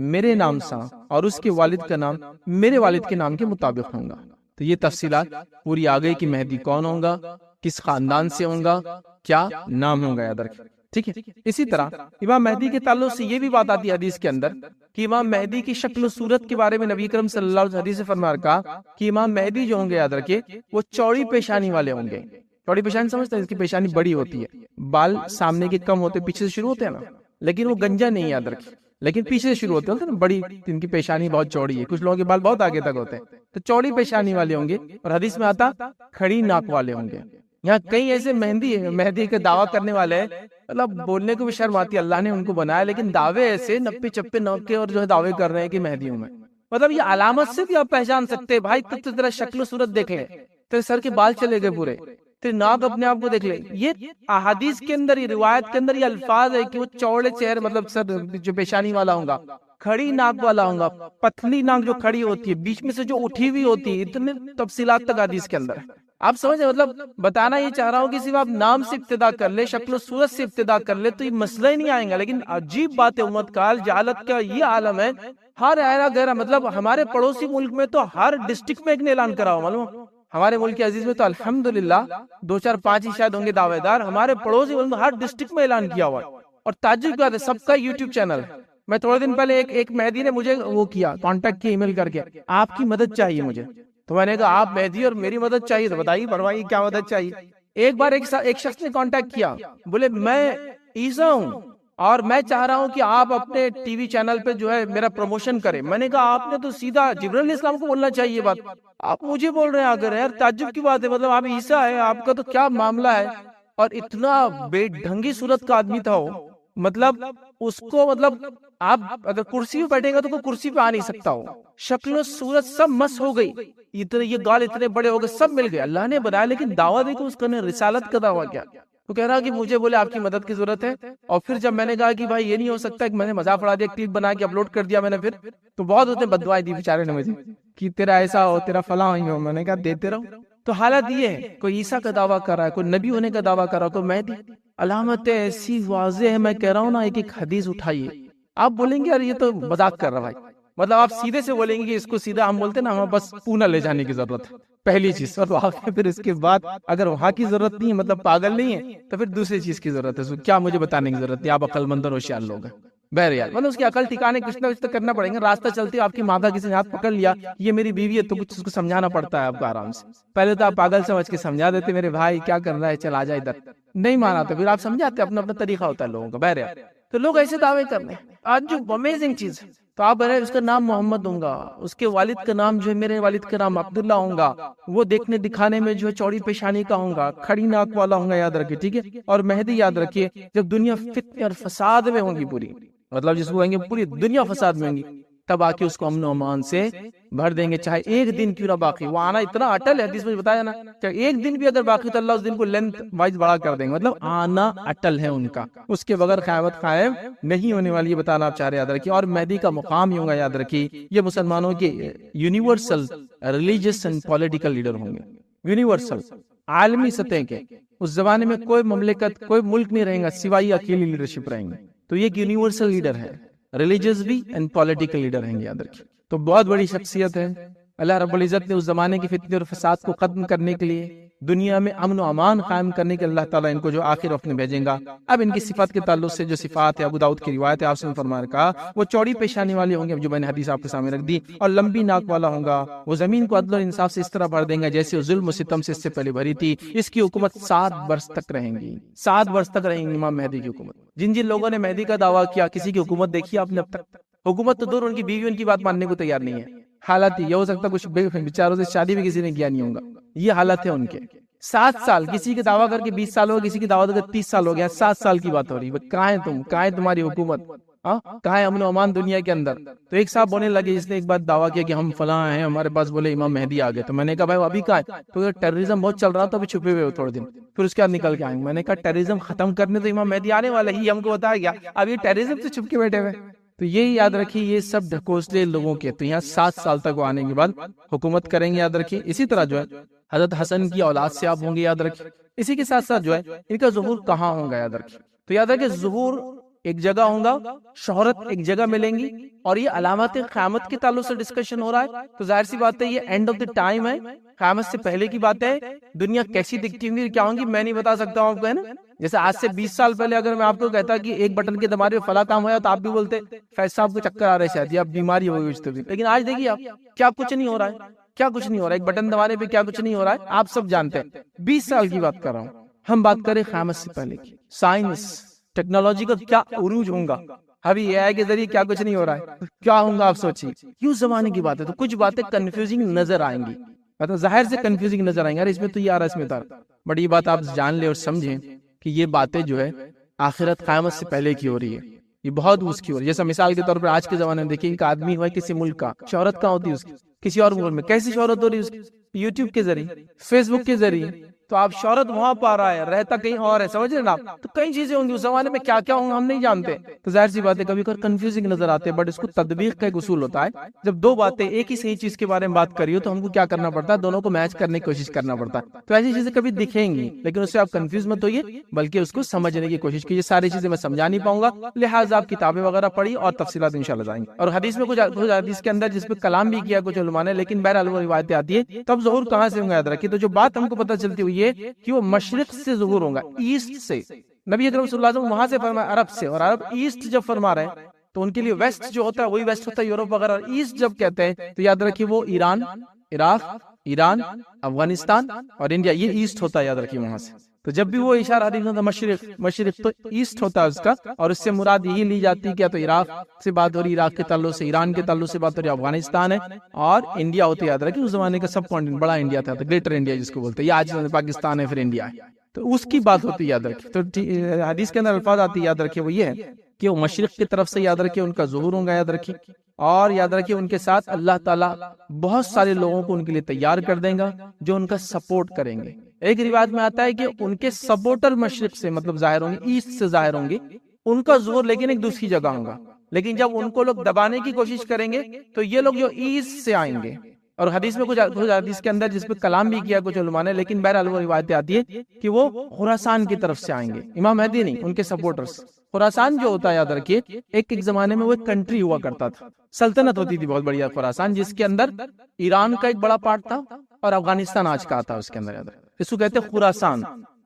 میرے نام سا اور اس کے والد کا نام میرے والد کے نام کے مطابق ہوں گا۔ تو یہ تفصیلات پوری آ گئی کہ مہدی کون ہوگا، کس خاندان سے ہوگا، کیا نام ہوگا، یاد رکھیں، ٹھیک ہے۔ اسی طرح امام مہدی کے تعلق سے یہ بھی بات آتی ہے حدیث کے اندر کہ امام مہدی کی شکل و صورت کے بارے میں نبی کریم صلی اللہ علیہ وسلم حدیث سے فرمایا کہا کہ امام مہدی جو ہوں گے، یاد رکھیے، وہ چوڑی پیشانی والے ہوں گے۔ چوڑی پیشانی سمجھتے ہیں، اس کی پیشانی بڑی ہوتی ہے، بال سامنے کے کم ہوتے، پیچھے سے شروع ہوتے ہیں نا، لیکن وہ گنجا نہیں، یاد رکھیے، لیکن پیچھے سے شروع ہوتے ہیں نا، بڑی، ان کی پیشانی بہت چوڑی ہے، کچھ لوگوں کے بال بہت آگے تک ہوتے ہیں، تو چوڑی پیشانی والے ہوں گے، اور حدیث میں آتا کھڑی ناک والے ہوں گے۔ یہاں کئی ایسے مہدی کا دعویٰ کرنے والے ہیں مطلب بولنے کو بھی شرم آتی ہے، اللہ نے ان کو بنایا، لیکن دعوے ایسے نپے چپے نوکے اور جو ہے دعوے کر رہے ہیں کہ مہدی ہوں میں. مطلب یہ علامت سے بھی آپ پہچان سکتے ہیں. بھائی تو تیرا شکل و صورت دیکھ لے، تیرے سر کے بال چلے گئے پورے، تیرے ناک اپنے آپ کو دیکھ لے. یہ احادیث کے اندر، یہ روایت کے اندر یہ الفاظ ہے کہ وہ چوڑے چہرے، مطلب سر جو پیشانی والا ہوں گا، کھڑی ناک والا ہوں گا، پتلی ناک جو کھڑی ہوتی ہے، بیچ میں سے جو اٹھی ہوئی ہوتی ہے، اتنے تفصیلات تک حدیث کے اندر ہے. آپ سمجھے؟ مطلب بتانا یہ چاہ رہا ہوں کہ صرف آپ نام سے ابتدا کر لے، شکل و صورت سے ابتدا کر لے تو یہ مسئلہ ہی نہیں آئیں گا. لیکن عجیب بات ہے، امت کال جہالت کا یہ عالم ہے. ہر ایرا گہرا، مطلب ہمارے پڑوسی ملک میں تو ہر ڈسٹرکٹ میں ایک نے اعلان کرا ہو. معلوم ہمارے ملک عزیز میں تو الحمدللہ 2 4 5 ہی شاید ہوں گے دعوے دار. ہمارے پڑوسی ملک میں ہر ڈسٹرکٹ میں اعلان کیا ہوا ہے. اور تعجب کی بات ہے، سب کا یوٹیوب چینل ہے. میں تھوڑے دن پہلے ایک مہدی نے مجھے وہ کیا، کانٹیکٹ کیا ای میل کر کے، آپ کی مدد چاہیے مجھے. تو میں نے کہا آپ مہدی اور میری مدد چاہیے، تو بتائیے بڑھوائیے کیا مدد چاہیے. ایک بار ایک شخص نے کانٹیکٹ کیا، بولے میں عیسیٰ ہوں اور میں چاہ رہا ہوں کہ آپ اپنے ٹی وی چینل پہ جو ہے میرا پروموشن کریں. میں نے کہا آپ نے تو سیدھا جبرائیل علیہ السلام کو بولنا چاہیے بات، آپ مجھے بول رہے ہیں اگر. یار تعجب کی بات ہے، مطلب آپ عیسیٰ ہے، آپ کا تو کیا معاملہ ہے. اور اتنا بے ڈھنگی صورت کا آدمی تھا وہ، مطلب اس کو، مطلب آپ اگر کرسی پہ بیٹھے گا تو کوئی کرسی پہ آ نہیں سکتا ہو. شکل و صورت سب مس ہو گئی، اتنے یہ گال اتنے بڑے ہو گئے، سب مل گئے. اللہ نے بنایا، لیکن دعویٰ دیکھو اس کا نے، رسالت کا دعویٰ کیا. تو کہہ رہا کہ مجھے بولے آپ کی مدد کی ضرورت ہے. اور پھر جب میں نے کہا کہ بھائی یہ نہیں ہو سکتا، کہ میں نے مذاق اڑا دیا، کلپ بنا کے اپلوڈ کر دیا میں نے، پھر تو بہت اس نے بد دعائیں دی بیچارے نے مجھے کہ تیرا ایسا ہو، تیرا فلاں ہو. میں نے کہا دیتے رہو. تو حالت یہ ہے، کوئی عیسیٰ کا دعویٰ کر رہا ہے، کوئی نبی ہونے کا دعویٰ کر رہا ہے، کوئی مہدی. علامتیں ایسی واضح ہے، میں کہہ رہا ہوں نا، ایک حدیث اٹھائیے. آپ بولیں گے یار یہ تو مذاق کر رہا بھائی، مطلب آپ سیدھے سے بولیں گے کہ اس کو سیدھا ہم بولتے ہیں نا، ہمیں بس پونا لے جانے کی ضرورت ہے پہلی چیز. اور پھر اس کے بعد اگر وہاں کی ضرورت نہیں ہے، مطلب پاگل نہیں ہے، تو پھر دوسری چیز کی ضرورت ہے. کیا مجھے بتانے کی ضرورت ہے، آپ عقل مند اور ہوشیار لوگ ہیں. بہرحال مطلب اس کی عقل ٹھکانے کچھ نہ کچھ تو کرنا پڑے گا. راستہ چلتے آپ کی ماں کا کسی نے ہاتھ پکڑ لیا، یہ میری بیوی ہے، تو کچھ اس کو سمجھانا پڑتا ہے آپ کو آرام سے. پہلے تو آپ پاگل سمجھ کے سمجھا دیتے، میرے بھائی کیا کر رہا ہے، چل آ جا ادھر. نہیں مانا تو پھر آپ سمجھاتے، اپنا اپنا طریقہ ہوتا ہے لوگوں کا. بہرحال تو لوگ ایسے دعوے کرنے. آج جو امیزنگ چیز، تو آپ بہرحال اس کا نام محمد ہوں گا، اس کے والد کا نام جو ہے، میرے والد کا نام عبداللہ ہوں گا، وہ دیکھنے دکھانے میں جو ہے چوڑی پیشانی کا ہوں گا، کھڑی ناک والا ہوں گا، یاد رکھیے ٹھیک ہے. اور مہدی یاد رکھیے، جب دنیا فتنے اور فساد میں ہوں گی پوری، مطلب جس کو کہیں گے پوری دنیا فساد میں ہوں گی، تب آ کے اس کو امن و امان سے بھر دیں گے، چاہے ایک دن کیوں نہ باقی. وہ آنا اتنا اٹل ہے، حدیث میں بتایا نا، چاہے ایک دن بھی اگر باقی تو اللہ اس دن کو لینتھ وائز بڑا کر دیں گے. مطلب آنا اٹل ہے ان کا، اس کے بغیر قیامت قائم نہیں ہونے والی. یہ بتانا آپ چاہ رہے، یاد رکھیے. اور مہدی کا مقام ہی ہوگا، یاد رکھیے، یہ مسلمانوں کے universal religious and political leader ہوں گے. یونیورسل، عالمی سطح کے. اس زمانے میں کوئی مملکت، کوئی ملک نہیں رہیں گا سوائے اکیلی لیڈرشپ رہیں گے. تو یہ ایک یونیورسل لیڈر ہے، ریلیجس بھی اینڈ پولیٹیکل لیڈر ہیں، یاد رکھیے. تو بہت بڑی شخصیت ہے. اللہ رب العزت نے اس زمانے کی فتنے اور فساد کو ختم کرنے کے لیے، دنیا میں امن و امان قائم کرنے کے، اللہ تعالیٰ ان کو جو آخر وقت میں بھیجیں گا. اب ان کی صفات کے تعلق سے جو صفات ہے، ابو داؤد کی روایت ہے، آپ سے فرمایا کہا وہ چوڑی پیشانی والے ہوں گے، جو میں نے حدیث آپ کے سامنے رکھ دی، اور لمبی ناک والا ہوں گا. وہ زمین کو عدل اور انصاف سے اس طرح بھر دیں گا جیسے ظلم و ستم سے اس سے پہلے بھری تھی. اس کی حکومت 7 برس تک رہیں گی. 7 برس تک رہیں گی امام مہدی کی حکومت. جن جن لوگوں نے مہدی کا دعویٰ کیا، کسی کی حکومت دیکھی آپ نے اب تک؟ حکومت تو دور، ان کی بیوی ان کی بات ماننے کو تیار نہیں ہے. حالت یہ ہو سکتا کچھ بیچاروں سے شادی بھی کسی نے کیا نہیں ہوگا. یہ حالت ہے ان کے. 7 سال کسی کی دعویٰ کر کے 20 سال ہو، کسی کی دعویٰ کر کے 30 سال ہو گیا، 7 سال کی بات ہو رہی ہے. کہاں ہے تم، کہاں ہے تمہاری حکومت، کہاں ہے امن و امان دنیا کے اندر؟ تو ایک صاحب بولنے لگے، جس نے ایک بار دعویٰ کیا کہ ہم فلاں ہیں، ہمارے پاس بولے امام مہدی آ گئے. تو میں نے کہا بھائی وہ ابھی کہاں ہے؟ تو ٹیررزم بہت چل رہا تھا، ابھی چھپے ہوئے ہو تھوڑے دن، پھر اس کے بعد نکل کے آئیں گے. میں نے کہا ٹیررزم ختم کرنے تو امام مہدی آنے والا ہی، ہم کو بتایا گیا، اب یہ ٹیررزم سے چھپ کے بیٹھے ہوئے. تو یہی یاد رکھیے، یہ سب ڈھکوسلے لوگوں کے. تو یہاں 7 سال تک وہ آنے کے بعد حکومت کریں گے، یاد رکھیے. اسی طرح جو ہے حضرت حسن کی اولاد سے آپ ہوں گے، یاد رکھیے. اسی کے ساتھ ساتھ جو ہے ان کا ظہور کہاں ہوگا، یاد رکھیے. تو یاد رکھیے، ظہور ایک جگہ ہوگا، شہرت ایک جگہ ملیں گی. اور یہ علامات قیامت کے تعلق سے ڈسکشن ہو رہا ہے، تو ظاہر سی بات ہے یہ اینڈ آف دی ٹائم ہے، قیامت سے پہلے کی بات ہے. دنیا کیسی دکھتی ہوگی، کیا ہوں گی، میں نہیں بتا سکتا ہوں آپ کو، ہے نا. جیسے آج سے 20 سال پہلے اگر میں آپ کو کہتا کہ ایک بٹن کے دبانے پہ فلاں کام ہوا، تو آپ بھی بولتے فیض صاحب کو چکر آ رہے شاید، یا بیماری ہو گئی. لیکن آج دیکھیے آپ، کیا کچھ نہیں ہو رہا ہے، کیا کچھ نہیں ہو رہا ہے. ایک بٹن دبانے پہ کیا کچھ نہیں ہو رہا ہے، آپ سب جانتے ہیں. 20 سال کی بات کر رہا ہوں. ہم بات کریں قیامت سے پہلے کی. سائنس ٹیکنالوجی کا کیا عروج ہوگا. ابھی اے آئی کے ذریعے کیا کچھ نہیں ہو رہا ہے، کیا ہوگا آپ سوچیے. کیوں زمانے کی بات ہے، تو کچھ باتیں کنفیوزنگ نظر آئیں گی، مطلب ظاہر سے کنفیوزنگ نظر آئیں گے. اس میں تو یہ آ رہا ہے، اس میں تھا. بٹ یہ بات آپ جان لیں اور سمجھیں کہ یہ باتیں جو ہے آخرت قیامت سے پہلے کی ہو رہی ہے، یہ بہت اس کی ہو رہی ہے. جیسا مثال کے طور پر آج کے زمانے میں دیکھیں، ایک آدمی ہوا کسی ملک کا، شہرت کہاں ہوتی ہے اس کی؟ کسی اور ملک میں. کیسی شہرت ہو رہی ہے اس کی؟ یوٹیوب کے ذریعے، فیس بک کے ذریعے. تو آپ شہرت وہاں پا رہا ہے، رہتا کہیں اور ہے، سمجھ رہے نا آپ؟ تو کئی چیزیں ہوں گی اس زمانے میں، کیا کیا ہوں ہم نہیں جانتے. تو ظاہر سی بات ہے کبھی کبھی کنفیوزنگ نظر آتے ہیں، بٹ اس کو تطبیق کا ایک اصول ہوتا ہے. جب دو باتیں ایک ہی صحیح چیز کے بارے میں بات کری ہو تو ہم کو کیا کرنا پڑتا ہے؟ دونوں کو میچ کرنے کی کوشش کرنا پڑتا ہے. تو ایسی چیزیں کبھی دکھیں گی، لیکن اس سے آپ کنفیوز مت ہوئیے، بلکہ اس کو سمجھنے کی کوشش کیجیے. ساری چیزیں میں سمجھا نہیں پاؤں گا، لہٰذا آپ کتابیں وغیرہ پڑھی اور تفصیلات انشاءاللہ جائیں گے. اور حدیث میں کچھ حدیث کے اندر جس پہ کلام بھی کیا کچھ علماء نے، لیکن بہرحال وہ روایتیں آتی ہے. تب ظہور کہاں سے ہوں گا یاد رکھیے. تو جو بات ہم کو پتہ چلتی ہوئی ہے کہ وہ مشرق سے ظہور ہوگا، ایسٹ سے. نبی اکرم صلی اللہ علیہ وسلم وہاں سے فرمایا عرب سے، اور عرب ایسٹ جب فرما رہے ہیں تو ان کے لیے ویسٹ جو ہوتا ہے وہی ویسٹ ہوتا ہے یورپ وغیرہ. اور ایسٹ جب کہتے ہیں تو یاد رکھیے وہ ایران، عراق، ایران، افغانستان اور انڈیا، یہ ایسٹ ہوتا ہے، یاد رکھیے وہاں سے. تو جب بھی وہ اشارہ حدیث میں مشرق مشرق تو ایسٹ ہوتا ہے اس کا، اور اس سے مراد یہی لی جاتی ہے کہ تو عراق سے بات ہو رہی، عراق کے تعلق سے، ایران کے تعلق سے بات ہو رہی، افغانستان ہے، اور انڈیا ہوتا ہے. یاد رکھیے اس زمانے کا سب کانٹیننٹ بڑا انڈیا تھا، گریٹر انڈیا جس کو بولتے ہیں، یہ آج پاکستان ہے، پھر انڈیا ہے. تو اس کی بات ہوتی ہے، یاد رکھیے. تو حدیث کے اندر الفاظ آتی ہے، یاد رکھیے وہ یہ ہے کہ وہ مشرق کی طرف سے، یاد رکھیے ان کا ظہور ہوگا، یاد رکھیے. اور یاد رکھیے ان کے ساتھ اللہ تعالیٰ بہت سارے لوگوں کو ان کے لیے تیار کر دیں گا جو ان کا سپورٹ کریں گے. ایک روایت میں آتا ہے کہ ان کے سپورٹر مشرق سے مطلب ظاہر ہوں گے، ایسٹ سے ظاہر ہوں گے، ان کا ظہور لیکن ایک دوسری جگہ ہوگا. لیکن جب ان کو لوگ دبانے کی کوشش کریں گے تو یہ لوگ جو ایسٹ سے آئیں گے. اور حدیث میں کچھ حدیث کے اندر جس پہ کلام بھی کیا کچھ علماء نے، لیکن بہرحال وہ روایتیں آتی ہے کہ وہ خراسان کی طرف سے آئیں گے. امام مہدی نہیں، ان کے سپورٹرز. خراسان جو ہوتا ہے یاد رکھیے ایک جزمانے میں وہ ایک کنٹری ہوا کرتا تھا، سلطنت ہوتی تھی بہت بڑی خراسان، جس کے اندر ایران کا ایک بڑا پارٹ تھا اور افغانستان آج کا آتا اس کے اندر. یاد رکھیے اس کو کہتے ہیں خراسان،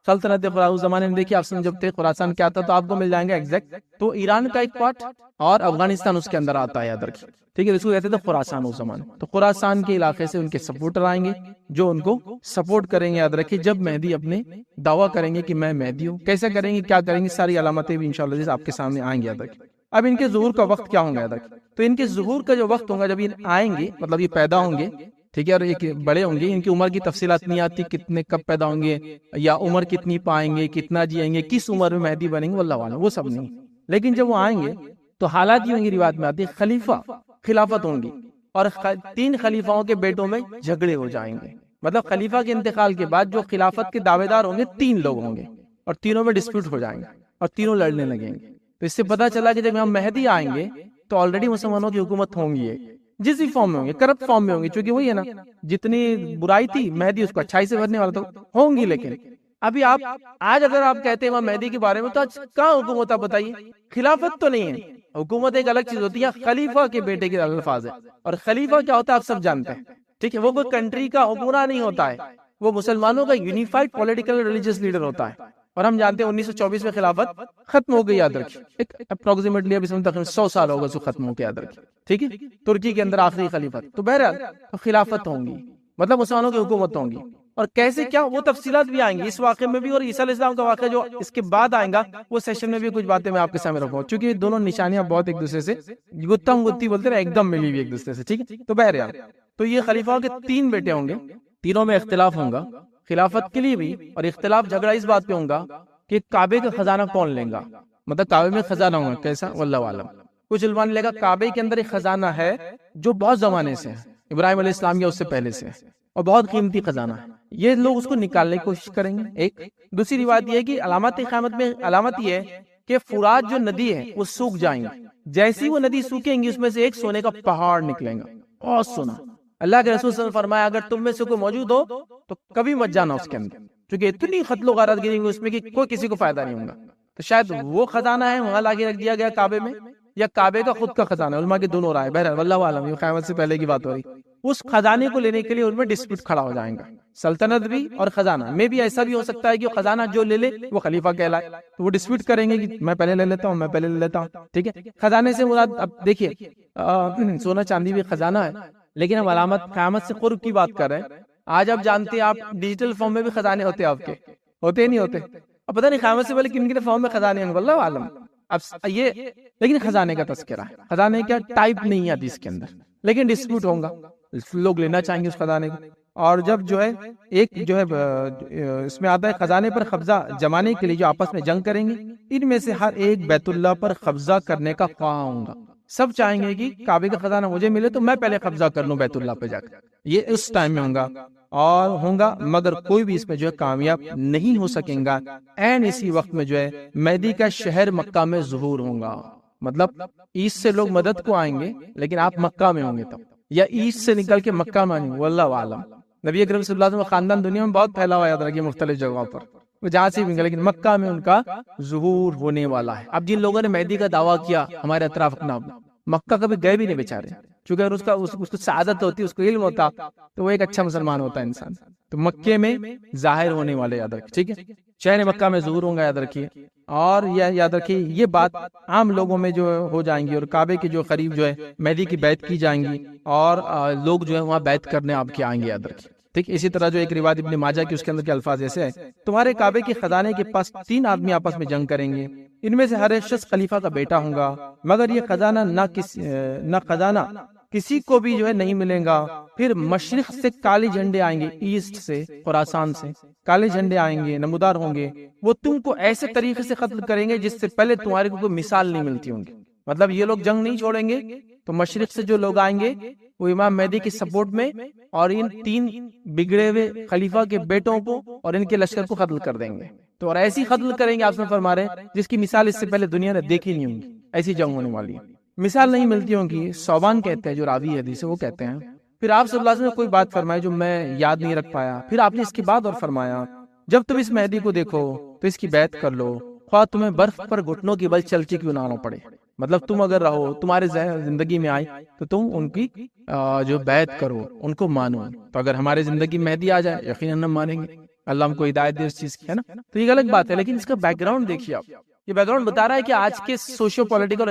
سلطنت اس زمانے میں. دیکھیے آپ جب تھے خراسان کیا تھا تو آپ کو مل جائیں گے ایگزیکٹ. تو ایران کا ایک پارٹ اور افغانستان اس کے اندر آتا ہے، یاد رکھیے. ٹھیک ہے، اس کو کہتے تھے خراسان اس زمانے. تو خراسان کے علاقے سے ان کے سپورٹر آئیں گے جو ان کو سپورٹ کریں گے. یاد رکھیے جب مہدی اپنے دعویٰ کریں گے کہ میں مہدی ہوں، کیسے کریں گے، کیا کریں گے، ساری علامتیں بھی انشاءاللہ آپ کے سامنے آئیں گے. یاد رکھیے اب ان کے ظہور کا وقت کیا ہوگا، یاد رکھیے. تو ان کے ظہور کا جو وقت ہوگا جب یہ آئیں گے، مطلب یہ پیدا ہوں گے، ٹھیک ہے، اور ایک بڑے ہوں گے. ان کی عمر کی تفصیلات نہیں آتی، کتنے کب پیدا ہوں گے یا عمر کتنی پائیں گے، کتنا جیئیں گے، کس عمر میں مہدی بنیں گے، واللہ اعلم، وہ سب نہیں. لیکن جب وہ آئیں گے تو حالات یہ ہوں گی، روایت میں آتی ہے خلیفہ خلافت ہوں گی، اور 3 خلیفاؤں کے بیٹوں میں جھگڑے ہو جائیں گے. مطلب خلیفہ کے انتقال کے بعد جو خلافت کے دعوے دار ہوں گے 3 لوگ ہوں گے، اور تینوں میں ڈسپیوٹ ہو جائیں گے اور تینوں لڑنے لگیں گے. تو اس سے پتا چلا کہ جب ہم مہدی آئیں گے تو آلریڈی مسلمانوں کی حکومت ہوں گی، جس بھی فارم میں ہوں گے، کرپٹ فارم میں ہوں گے، چونکہ وہی ہے نا، جتنی برائی تھی مہدی اس کو اچھائی سے بھرنے والا تو ہوں گی. لیکن ابھی آپ آج اگر آپ کہتے ہیں مہدی کے بارے میں تو آج کہاں حکومت، آپ بتائیے. خلافت تو نہیں ہے، حکومت ایک الگ چیز ہوتی ہے. خلیفہ کے بیٹے کے الفاظ ہے، اور خلیفہ کیا ہوتا ہے آپ سب جانتے ہیں. ٹھیک ہے، وہ کوئی کنٹری کا حکمراں نہیں ہوتا ہے، وہ مسلمانوں کا یونیفائڈ پولیٹیکل ریلیجیس لیڈر ہوتا ہے. اور ہم جانتے ہیں 1924 میں خلافت ختم ہو گئی. یاد رکھیے ایک اپروکسیمیٹلی اب اس میں تقریباً 100 سال ہوگا سو ختم ہو کے. یاد رکھیے ٹھیک ہے، ترکی کے اندر آخری خلیفت. تو بہرحال خلافت ہوں گی، مطلب مسلمانوں کی حکومت ہوں گی. اور کیسے کیا وہ تفصیلات بھی آئیں گی اس واقعے میں بھی، اور عیسیٰ علیہ السلام کا واقعہ جو اس کے بعد آئیں گا وہ سیشن میں بھی کچھ باتیں میں آپ کے سامنے رکھوں گا، چونکہ دونوں نشانیاں بہت ایک دوسرے سے گتم گتی بولتے ہیں، ایک دم ملی ہوئی ایک دوسرے سے. ٹھیک ہے، تو بہرحال تو یہ خلیفہ کے 3 بیٹے ہوں گے، تینوں میں اختلاف ہوگا خلافت کے لیے بھی. اور اختلاف جھگڑا اس بات پہ ہوگا کہ کعبے کا خزانہ کون لے گا، مطلب کعبے میں خزانہ ہوگا کیسا، واللہ عالم. کچھ علماء نے لکھا کعبے کے اندر ایک خزانہ ہے جو بہت زمانے سے ہے، ابراہیم علیہ السلام یا اس سے پہلے سے ہے، اور بہت قیمتی خزانہ ہے. یہ لوگ اس کو نکالنے کی کوشش کریں گے. ایک دوسری روایت یہ ہے کہ علامت قیامت میں علامت یہ ہے کہ فرات جو ندی ہے وہ سوکھ جائیں گے. جیسی وہ ندی سوکھیں گی اس میں سے ایک سونے کا پہاڑ نکلے گا، بہت سونا. اللہ کے رسول صلی اللہ علیہ وسلم فرمایا اگر تم میں سے کوئی موجود ہو تو کبھی مت جانا اس کے اندر، کیونکہ اتنی قتل و غارت گریں گی اس میں کہ کوئی کسی کو فائدہ نہیں ہوگا. تو شاید وہ خزانہ ہے وہاں لا کے رکھ دیا گیا کعبے میں، یا کعبے کا خود کا خزانہ ہے. علماء کے دونوں رائے. بہرحال واللہ عالم، یہ قیامت سے پہلے کی بات ہو رہی. اس خزانے کو لینے کے لیے ان میں ڈسپیوٹ کھڑا ہو جائیں گا، سلطنت بھی اور خزانہ میں بھی. ایسا بھی ہو سکتا ہے کہ خزانہ جو لے لے وہ خلیفہ کہلائے، تو وہ ڈسپیوٹ کریں گے کہ میں پہلے لے لیتا ہوں، میں پہلے لے لیتا ہوں. ٹھیک ہے، خزانے سے مراد اب دیکھیے سونا چاندی بھی خزانہ ہے، لیکن ہم علامت قیامت سے قرب کی بات کر رہے ہیں. آج آپ جانتے ہیں آپ ڈیجیٹل فارم میں بھی خزانے ہوتے ہیں، آپ کے ہوتے نہیں ہوتے. اب پتہ نہیں قیامت سے پہلے کن کن فارم میں خزانے ہیں، واللہ عالم. اب یہ لیکن خزانے کا تذکرہ ہے، خزانے کا ٹائپ نہیں ہے حدیث کے اندر، لیکن ڈسپیوٹ ہوگا، لوگ لینا چاہیں گے اس خزانے کو. اور جب جو ہے ایک جو ہے اس میں آتا ہے خزانے پر قبضہ جمانے کے لیے جو آپس میں جنگ کریں گے ان میں سے ہر ایک بیت اللہ پر قبضہ کرنے کا خواہاں ہوں گا. سب چاہیں گے کہ کعبے کا خزانہ مجھے ملے تو میں پہلے قبضہ کر لوں بیت اللہ پہ جا کر. یہ اس ٹائم میں ہوں گا مگر کوئی بھی اس میں جو ہے کامیاب نہیں ہو سکیں گا. این اسی وقت میں جو ہے مہدی کا شہر مکہ میں ظہور ہوگا. مطلب ایسٹ سے لوگ مدد کو آئیں گے لیکن آپ مکہ میں ہوں گے تب, یا ایسٹ سے نکل کے مکہ میں آئیں گے. واللہ عالم. نبی اکرم صلی اللہ علیہ وسلم کا خاندان دنیا میں بہت پھیلا ہوا ہے, یاد رکھیے مختلف جگہوں پر, وہ جہاں سے بھی گئے, لیکن مکہ میں ان کا ظہور ہونے والا ہے. اب جن لوگوں نے مہدی کا دعویٰ کیا ہمارے اطراف اپنا, مکہ کبھی گئے بھی نہیں بیچارے, چونکہ اگر اس کو سعادت ہوتی, اس کو علم ہوتا تو وہ ایک اچھا مسلمان ہوتا ہے انسان. تو مکے میں ظاہر ہونے والے, یاد رکھیے, ٹھیک ہے, شہر مکہ میں ظہور ہوں گا, یاد رکھیے. اور یاد رکھیے یہ بات عام لوگوں میں جو ہو جائیں گی, اور کعبے کے جو قریب جو ہے مہدی کی بیعت کی جائیں گی, اور لوگ جو ہے وہاں بیعت کرنے آپ کے آئیں گے, یاد رکھیے, ٹھیک. اسی طرح جو ایک روایت ابن ماجہ کی, اس کے اندر کے الفاظ ایسے ہیں, تمہارے کعبے کے خزانے کے پاس 3 آدمی آپس میں جنگ کریں گے, ان میں سے ہر ایک شخص خلیفہ کا بیٹا ہوں گا, مگر یہ خزانہ نہ کسی کو بھی جو ہے نہیں ملے گا. پھر مشرق سے کالے جھنڈے آئیں گے, ایسٹ سے خراسان سے کالے جھنڈے آئیں گے, نمودار ہوں گے, وہ تم کو ایسے طریقے سے قتل کریں گے جس سے پہلے تمہارے کو کوئی مثال نہیں ملتی ہوں گی. مطلب یہ لوگ جنگ نہیں چھوڑیں گے, تو مشرق سے جو لوگ آئیں گے وہ امام مہدی کی سپورٹ میں, اور ان 3 بگڑے ہوئے خلیفہ کے بیٹوں کو اور ان کے لشکر کو قتل کر دیں گے. تو اور ایسی قتل کریں گے, آپ سے فرما رہے ہیں, جس کی مثال اس سے پہلے دنیا نے دیکھی نہیں ہوگی. ایسی جنگ ہونے والی ہے, مثال نہیں ملتی ہوگی. صوبان کہتے ہیں جو راوی حدیث ہے, وہ کہتے ہیں پھر آپ صلی اللہ علیہ وسلم نے کوئی بات فرمائی جو میں یاد نہیں رکھ پایا. پھر آپ نے اس کے بعد اور فرمایا, جب تم اس مہدی کو دیکھو تو اس کی بیعت کر لو, خواہ تمہیں برف پر گھٹنوں کی بل چل کے کیوں نہ آنا پڑے. مطلب تم اگر رہو, تمہارے زندگی میں آئے تو تم ان کی جو بیعت کرو, ان کو مانو. تو اگر ہمارے زندگی مہدی آ جائے یقیناً ہم مانیں گے. اللہ ہم کو ہدایت دے اس چیز کی, ہے نا. تو یہ الگ بات ہے, لیکن اس کا بیک گراؤنڈ دیکھیے آپ. یہ بیک گراؤنڈ بتا رہا ہے کہ آج کے سوشیو پولیٹیکل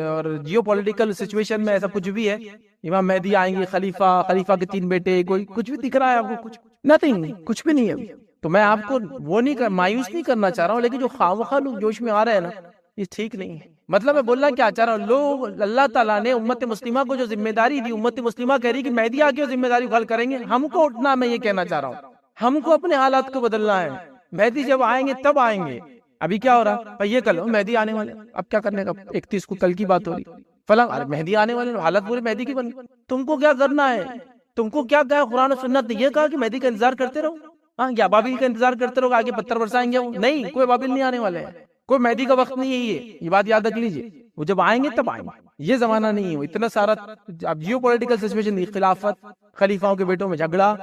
اور جیو پولیٹیکل سچویشن میں ایسا کچھ بھی ہے, امام مہدی آئیں گے, خلیفہ کے 3 بیٹے, کوئی کچھ بھی دکھ رہا ہے آپ کو؟ کچھ نتھنگ, کچھ بھی نہیں ہے ابھی. تو میں آپ کو وہ مایوس نہیں کرنا چاہ رہا ہوں, لیکن جو خواہ لوگ جوش میں آ رہے ہیں نا, یہ ٹھیک نہیں ہے. مطلب میں بولنا کیا چاہ رہا ہوں, لوگ, اللہ تعالیٰ نے امت مسلمہ کو جو ذمہ داری دی, امت مسلمہ کہہ رہی کہ مہدی آ کے ذمہ داری حل کریں گے, ہم کو اٹھنا, میں یہ کہنا چاہ رہا ہوں, ہم کو اپنے حالات کو بدلنا ہے. مہدی جب آئیں گے تب آئیں گے. ابھی کیا ہو رہا ہے, یہ کل مہدی آنے والے, اب کیا کرنے کا, 31 کو کل کی بات ہو رہی, فلاں مہدی آنے والے, حالت پورے مہدی کی بن. تم کو کیا کرنا ہے, تم کو کیا کہا قرآن و سنت نے؟ یہ کہا کہ مہدی کا انتظار کرتے رہو. ہاں, یا بابل کا انتظار کرتے رہو, آگے پتھر برسائیں گے. وہ نہیں, کوئی بابل نہیں آنے والے ہیں, کوئی مہدی کا وقت نہیں ہے. یہ بات یاد رکھ لیجیے, وہ جب آئیں گے تب آئیں گے, یہ زمانہ نہیں ہے. اتنا سارا اب جیو پولیٹیکل سچویشن, خلافت, خلیفاؤں کے بیٹوں میں جھگڑا,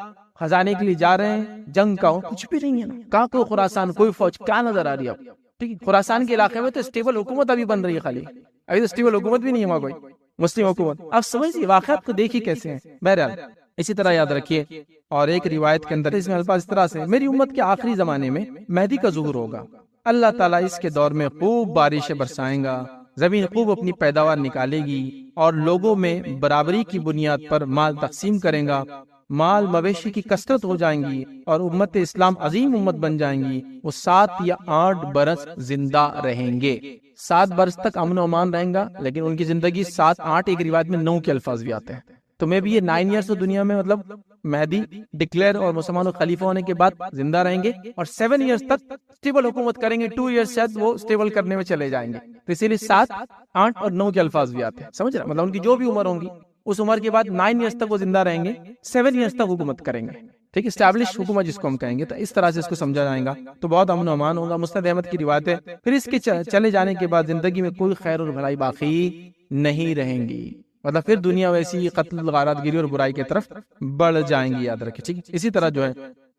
خزانے کے لیے جا رہے ہیں, جنگ کا کچھ بھی نہیں ہے نا. کہاں کوئی خراسان, کوئی فوج, کیا نظر آ رہی ہے آپ؟ ٹھیک ہے, خراسان کے علاقے میں تو اسٹیبل حکومت ابھی بن رہی ہے, خالی ابھی تو اسٹیبل حکومت بھی نہیں ہے وہاں, کوئی مسلم حکومت. آپ سمجھیے واقعات کو دیکھیے کیسے ہیں. بہرحال اسی طرح یاد رکھیے, اور ایک روایت کے اندر اس میں الفاظ اس طرح سے, میری امت کے آخری زمانے میں مہدی کا ظہور ہوگا, اللہ تعالیٰ اس کے دور میں خوب بارشیں برسائیں گا, زمین خوب اپنی پیداوار نکالے گی, اور لوگوں میں برابری کی بنیاد پر مال تقسیم کریں گا, مال مویشی کی کثرت ہو جائیں گی, اور امت اسلام عظیم امت بن جائیں گی. وہ 7 یا 8 برس زندہ رہیں گے, 7 برس تک امن و امان رہیں گا, لیکن ان کی زندگی 7 8, ایک روایت میں 9 کے الفاظ بھی آتے ہیں. تو میں بھی یہ 9 ایئرس دنیا میں, مطلب مہدی ڈکلیئر اور مسلمانوں خلیفہ ہونے کے بعد زندہ رہیں گے, اور 7 ایئرس تک اسٹیبل حکومت کریں گے. 2 ایئرس شاید وہ اسٹیبل کرنے میں چلے جائیں گے. تو اسی لیے 7 8 اور 9 کے الفاظ بھی آتے ہیں, سمجھ رہے, مطلب ان کی جو بھی عمر ہوں گی, اس عمر کے بعد 9 ایئرس تک وہ زندہ رہیں گے, 7 ایئرس تک حکومت کریں گے. ٹھیک ہے, اسٹیبلش حکومت جس کو ہم کہیں گے. تو اس طرح سے اس کو سمجھا جائے گا, تو بہت امن و امان ہوگا. مسند احمد کی روایت ہے, پھر اس کے چلے جانے کے بعد زندگی میں کوئی خیر اور بھلائی باقی نہیں رہیں گی. مطلب پھر دنیا ویسی قتل, غارت گیری اور برائی کی طرف بڑھ جائیں گی, یاد رکھیے. ٹھیک, اسی طرح جو ہے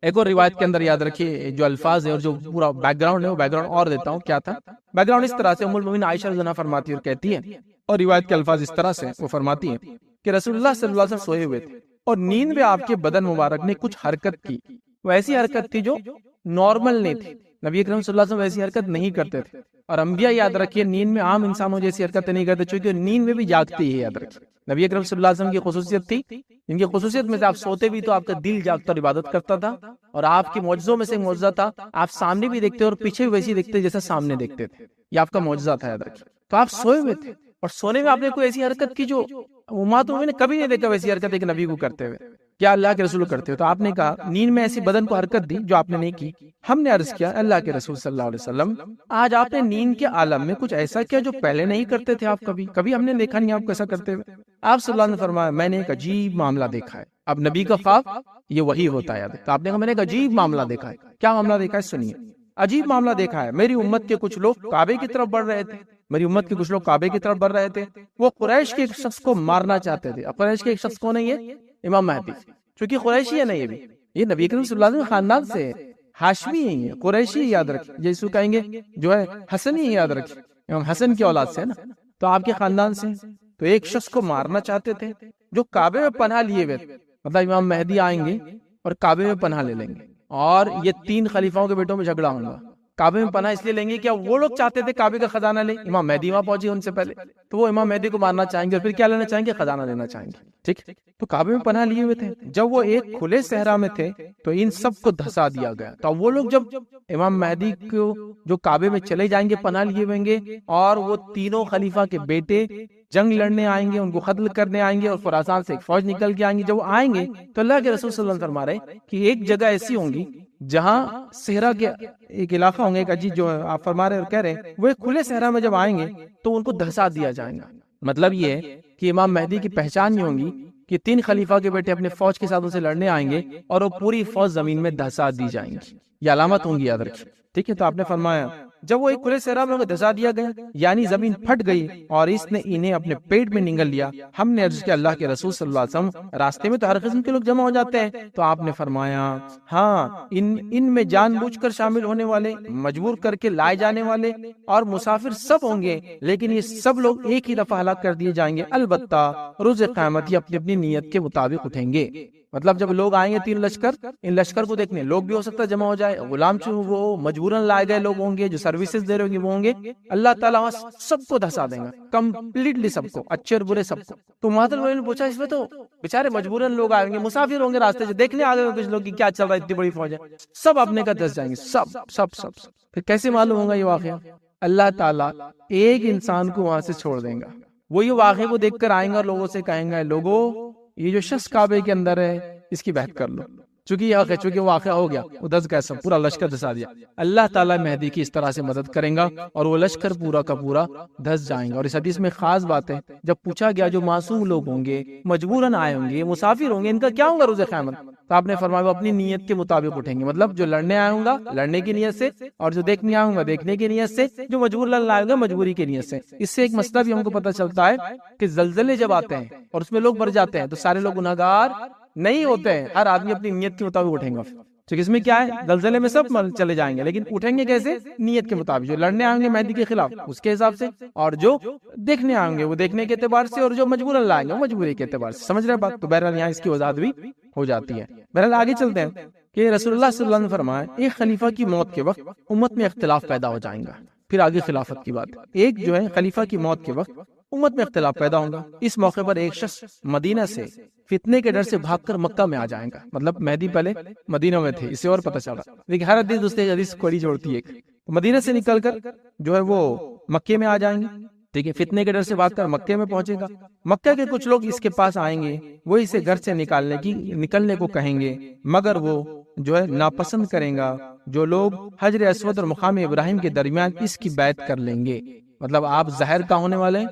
ایک اور روایت کے اندر یاد رکھیے جو الفاظ ہے اور جو پورا بیک گراؤنڈ ہے, وہ بیک گراؤنڈ اور دیتا ہوں. کیا تھا بیک گراؤنڈ؟ اس طرح سے ام المؤمنین عائشہ رضی اللہ عنہا فرماتی اور کہتی ہے, اور روایت کے الفاظ اس طرح سے وہ فرماتی ہیں کہ رسول اللہ صلی اللہ علیہ وسلم سوئے ہوئے تھے, اور نیند میں آپ کے بدن مبارک نے کچھ حرکت کی. وہ ایسی حرکت تھی جو نارمل نہیں تھی. نبی اکرم صلی اللہ علیہ وسلم ویسی حرکت نہیں کرتے تھے, اور انبیاء یاد رکھیے نیند میں عام انسانوں جیسی حرکتیں نہیں کرتے, چونکہ نیند میں بھی جاگتی ہے. یاد رکھیے نبی اکرم صلی اللہ علیہ وسلم کی خصوصیت تھی, ان کی خصوصیت میں سے آپ سوتے بھی تو آپ کا دل جاگتا اور عبادت کرتا تھا, اور آپ کے معجزوں میں سے معجزہ تھا, آپ سامنے بھی دیکھتے اور پیچھے بھی ویسی دیکھتے جیسا سامنے دیکھتے تھے. یہ آپ کا معجزہ تھا, یاد رکھیے. تو آپ سوئے ہوئے تھے, اور سونے میں آپ نے کوئی ایسی حرکت کی جو امت نے کبھی نہیں دیکھا ویسی حرکت ایک نبی کو کرتے ہوئے. کیا اللہ کے رسول کرتے ہو؟ تو آپ نے کہا نیند میں ایسی بدن کو حرکت دی جو آپ نے نہیں کی. ہم نے عرض کیا اللہ کے رسول صلی اللہ علیہ وسلم آج آپ نے نیند کے عالم میں کچھ ایسا کیا جو پہلے نہیں کرتے تھے آپ کبھی ہم نے دیکھا نہیں آپ کو ایسا کرتے ہوئے. آپ صلی اللہ علیہ وسلم نے فرمایا میں نے ایک عجیب معاملہ دیکھا ہے. اب نبی کا خواب یہ وہی ہوتا ہے. تو آپ نے کہا میں نے ایک عجیب معاملہ دیکھا ہے. کیا معاملہ دیکھا ہے سنیے. عجیب معاملہ دیکھا ہے. میری امت کے کچھ لوگ کعبے کی طرف بڑھ رہے تھے. وہ قریش کے ایک شخص کو مارنا چاہتے تھے. اب قریش کے ایک شخص کو نہیں ہے امام مہدی، چونکہ قریشی ہے نہیں یہ نبی کریم صلی اللہ علیہ وسلم خاندان سے ہے، ہاشمی ہے، قریشی یاد رکھیں، جیسے کہیں گے جو ہے حسنی یاد رکھیں، امام حسن کی اولاد سے ہے نا، تو آپ کے خاندان سے. تو ایک شخص کو مارنا چاہتے تھے جو کعبے میں پناہ لیے ہوئے، مطلب امام مہدی آئیں گے اور کعبے میں پناہ لے لیں گے، اور یہ 3 خلیفاؤں کے بیٹوں میں جھگڑا ہوگا. کعبے میں پناہ اس لیے لیں گے کیا وہ لوگ چاہتے تھے کعبے کا خزانہ لیں، امام مہدی وہاں پہنچے ان سے پہلے، تو وہ امام مہدی کو مارنا چاہیں گے اور پھر کیا لینا چاہیں گے، خزانہ لینا چاہیں گے. ٹھیک، تو کعبے میں پناہ لیے ہوئے تھے. جب وہ ایک کھلے صحرا میں تھے تو ان سب کو دھسا دیا گیا. تو وہ لوگ جب امام مہدی کو جو کعبے میں چلے جائیں گے پناہ لیے ہوئیں گے، اور وہ تینوں خلیفہ کے بیٹے جنگ لڑنے آئیں گے، ان کو قتل کرنے آئیں گے، اور خراسان سے ایک فوج نکل کے آئیں گے. جب وہ آئیں گے تو اللہ کے رسول صلی اللہ علیہ وسلم فرما رہے کہ ایک جگہ ایسی ہوں گی جہاں صحرا کے ایک علاقہ ہوں گے، ایک عجیب جو آپ فرما رہے اور کہہ رہے ہیں، وہ ایک کھلے صحرا میں جب آئیں گے تو ان کو دھسا دیا جائے گا. مطلب یہ ہے کہ امام مہدی کی پہچان یہ ہوگی کہ 3 خلیفہ کے بیٹے اپنے فوج کے ساتھ ان سے لڑنے آئیں گے اور وہ پوری فوج زمین میں دھسا دی جائیں گی. یہ علامت ہوں گی، یاد رکھیں. ٹھیک ہے، تو آپ نے فرمایا جب وہ ایک کھلے صحرا میں دھسا دیا گیا، یعنی زمین پھٹ گئی اور اس نے انہیں اپنے پیٹ میں نگل لیا. ہم نے عرض کیا اللہ کے رسول صلی اللہ علیہ وسلم راستے میں تو ہر قسم کے لوگ جمع ہو جاتے ہیں. تو آپ نے فرمایا ہاں، ان میں جان بوجھ کر شامل ہونے والے، مجبور کر کے لائے جانے والے اور مسافر سب ہوں گے، لیکن یہ سب لوگ ایک ہی دفعہ ہلاک کر دیے جائیں گے. البتہ روز قیامت یہ اپنی اپنی نیت کے مطابق اٹھیں گے. مطلب جب لوگ آئیں گے 3 لشکر، ان لشکر کو دیکھنے لوگ بھی ہو سکتا ہے جمع ہو جائے، غلام وہ مجبوراً لائے گئے لوگ ہوں گے، جو سروسز دے رہے ہوں گے وہ ہوں گے. اللہ تعالیٰ سب کو دھسا دیں گا، کمپلیٹلی سب کو، اچھے اور برے سب کو. تو مہاتما نے پوچھا اس میں تو بیچارے مجبوراً لوگ آئیں گے، مسافر ہوں گے راستے سے، دیکھنے آ گئے کچھ لوگ کہ کیا چل رہا ہے، اتنی بڑی فوج ہے، سب اپنے کا دھس جائیں گے، سب سب سب. پھر کیسے معلوم ہوگا یہ واقعہ؟ اللہ تعالیٰ ایک انسان کو وہاں سے چھوڑ دیں گا، وہ یہ واقعے کو دیکھ کر آئیں گا اور لوگوں سے کہیں گے لوگوں یہ جو شخص کعبے کے اندر ہے اس کی بحث کر لو. چونکہ واقعہ ہو گیا، وہ دھس گیا، سب پورا لشکر دھسا دیا. اللہ تعالیٰ مہدی کی اس طرح سے مدد کریں گا اور وہ لشکر پورا کا پورا دھس جائیں گا. اور اس حدیث میں خاص بات ہے، جب پوچھا گیا جو معصوم لوگ ہوں گے، مجبوراً آئے ہوں گے، مسافر ہوں گے، ان کا کیا ہوگا روز قیامت؟ تو آپ نے فرمایا وہ اپنی نیت کے مطابق اٹھیں گے. مطلب جو لڑنے آئے ہوں گا لڑنے کی نیت سے، اور جو دیکھنے آئے ہوں گا دیکھنے کی نیت سے، جو مجبور لائے گا مجبوری کی نیت سے. اس سے ایک مسئلہ بھی ہم کو پتہ چلتا ہے کہ زلزلے جب آتے ہیں اور اس میں لوگ مر جاتے ہیں تو سارے لوگ گناہگار نہیں ہوتے ہیں، ہر آدمی اپنی نیت کے مطابق اٹھیں گا. تو اس میں کیا ہے، زلزلے میں سب چلے جائیں گے، لیکن اٹھیں گے کیسے؟ نیت کے مطابق. جو لڑنے آئیں گے مہدی کے خلاف اس کے حساب سے، اور جو دیکھنے آئیں گے وہ دیکھنے کے اعتبار سے، اور جو مجبوراً لائیں گے وہ مجبوری کے اعتبار سے. سمجھ رہے بات؟ تو بہرحال یہاں اس کی وضاحت بھی ہو جاتی ہے. بہرحال آگے چلتے ہیں کہ رسول اللہ صلی اللہ علیہ وسلم نے فرمایا ایک خلیفہ کی موت کے وقت امت میں اختلاف پیدا ہو جائیں گا. پھر آگے خلافت کی بات، ایک جو ہے خلیفہ کی موت کے وقت امت میں اختلاف پیدا ہوگا. اس موقع پر ایک شخص مدینہ سے فتنے کے ڈر سے بھاگ کر مکہ میں آ جائیں گا. مطلب مہدی پہلے مدینہ میں تھے، اسے اور پتہ چلا، لیکن ہر حدیث دوسرے حدیث کوئی جوڑتی ہے. مدینہ سے نکل کر جو ہے وہ مکے میں آ جائیں گے. ٹھیک ہے، فتنے کے ڈر سے بھاگ کر مکے میں پہنچے گا. مکہ کے کچھ لوگ اس کے پاس آئیں گے، وہ اسے گھر سے نکلنے کو کہیں گے، مگر وہ جو ہے ناپسند کریں گا. جو لوگ حجر اسود اور مقام ابراہیم کے درمیان اس کی بیعت کر لیں گے. مطلب آپ ظاہر کا ہونے والے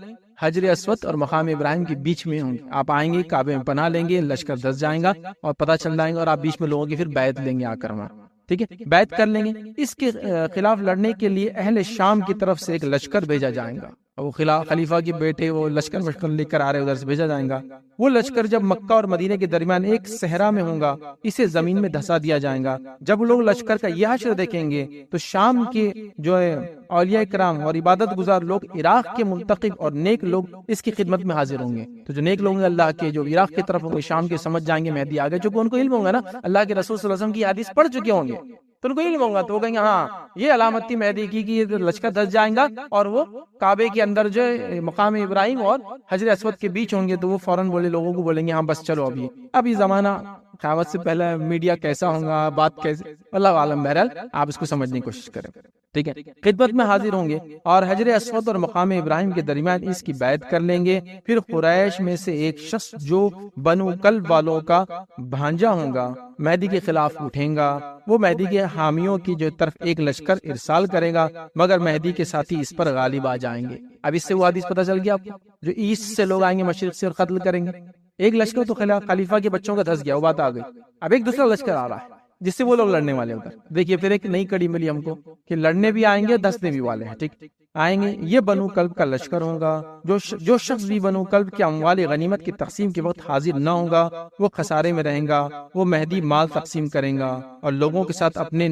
حجر اسود اور مقام ابراہیم کے بیچ میں ہوں گے. آپ آئیں گے، کعبے میں پناہ لیں گے، لشکر دھس جائیں گا اور پتہ چل جائیں گا، اور آپ بیچ میں لوگوں کی پھر بیعت لیں گے آ کر وہاں. ٹھیک ہے، بیعت کر لیں گے. اس کے خلاف لڑنے کے لیے اہل شام کی طرف سے ایک لشکر بھیجا جائے گا. وہ خلیفہ کے بیٹے وہ لشکر لے کر آ رہے، ادھر سے بھیجا جائے گا. وہ لشکر جب مکہ اور مدینہ کے درمیان ایک صحرا میں ہوگا، اسے زمین میں دھسا دیا جائے گا. جب لوگ لشکر کا یہ حشر دیکھیں گے تو شام کے جو ہے اولیاء کرام اور عبادت گزار لوگ، عراق کے منتخب اور نیک لوگ اس کی خدمت میں حاضر ہوں گے. تو جو نیک لوگ ہیں اللہ کے، جو عراق کی طرف ہوں گے، شام کے، سمجھ جائیں گے مہدی آ گئے، چونکہ ان کو علم ہوگا نا، اللہ کے رسول صلی اللہ علیہ وسلم کی حدیث پڑھ چکے ہوں گے، تو ان کو علم ہوگا. تو وہ کہیں گے ہاں یہ علامت تھی مہدی کی کہ یہ لشکر دھس جائیں گا، اور وہ کعبے کے اندر جو مقام ابراہیم اور حجر اسود کے بیچ ہوں گے. تو وہ فوراً لوگوں کو بولیں گے ہاں بس چلو اب یہ زمانہ قیامت سے پہلے میڈیا کیسا ہوگا، بات کیسے، اللہ عالم، بہرحال آپ اس کو سمجھنے کی کوشش کریں، ٹھیک ہے۔ خدمت میں حاضر ہوں گے اور حجر اسود اور مقام ابراہیم کے درمیان اس کی بیعت کر لیں گے۔ پھر قریش میں سے ایک شخص جو بنو کلب والوں کا بھانجا ہوگا مہدی کے خلاف اٹھیں گا، وہ مہدی کے حامیوں کی جو طرف ایک لشکر ارسال کرے گا، مگر مہدی کے ساتھی اس پر غالب آ جائیں گے۔ اب اس سے وہ حدیث پتہ چل گیا آپ کو، جو ایسٹ سے لوگ آئیں گے مشرق سے اور قتل کریں گے۔ ایک لشکر تو خلیفہ کے بچوں کا دھس گیا، وہ بات آ گئی، اب ایک دوسرا لشکر آ رہا ہے جس سے وہ لوگ لڑنے والے ادھر۔ دیکھیے پھر ایک نئی کڑی ملی ہم کو کہ لڑنے بھی آئیں گے، دھسنے بھی والے ہیں، ٹھیک آئیں گے۔ یہ بنو کلب کا لشکر ہوگا، جو شخص بھی بنو کلب کے اموال غنیمت کی تقسیم کے وقت حاضر نہ ہوگا وہ خسارے میں رہیں گا۔ وہ مہدی مال تقسیم کریں گا اور لوگوں کے ساتھ اپنے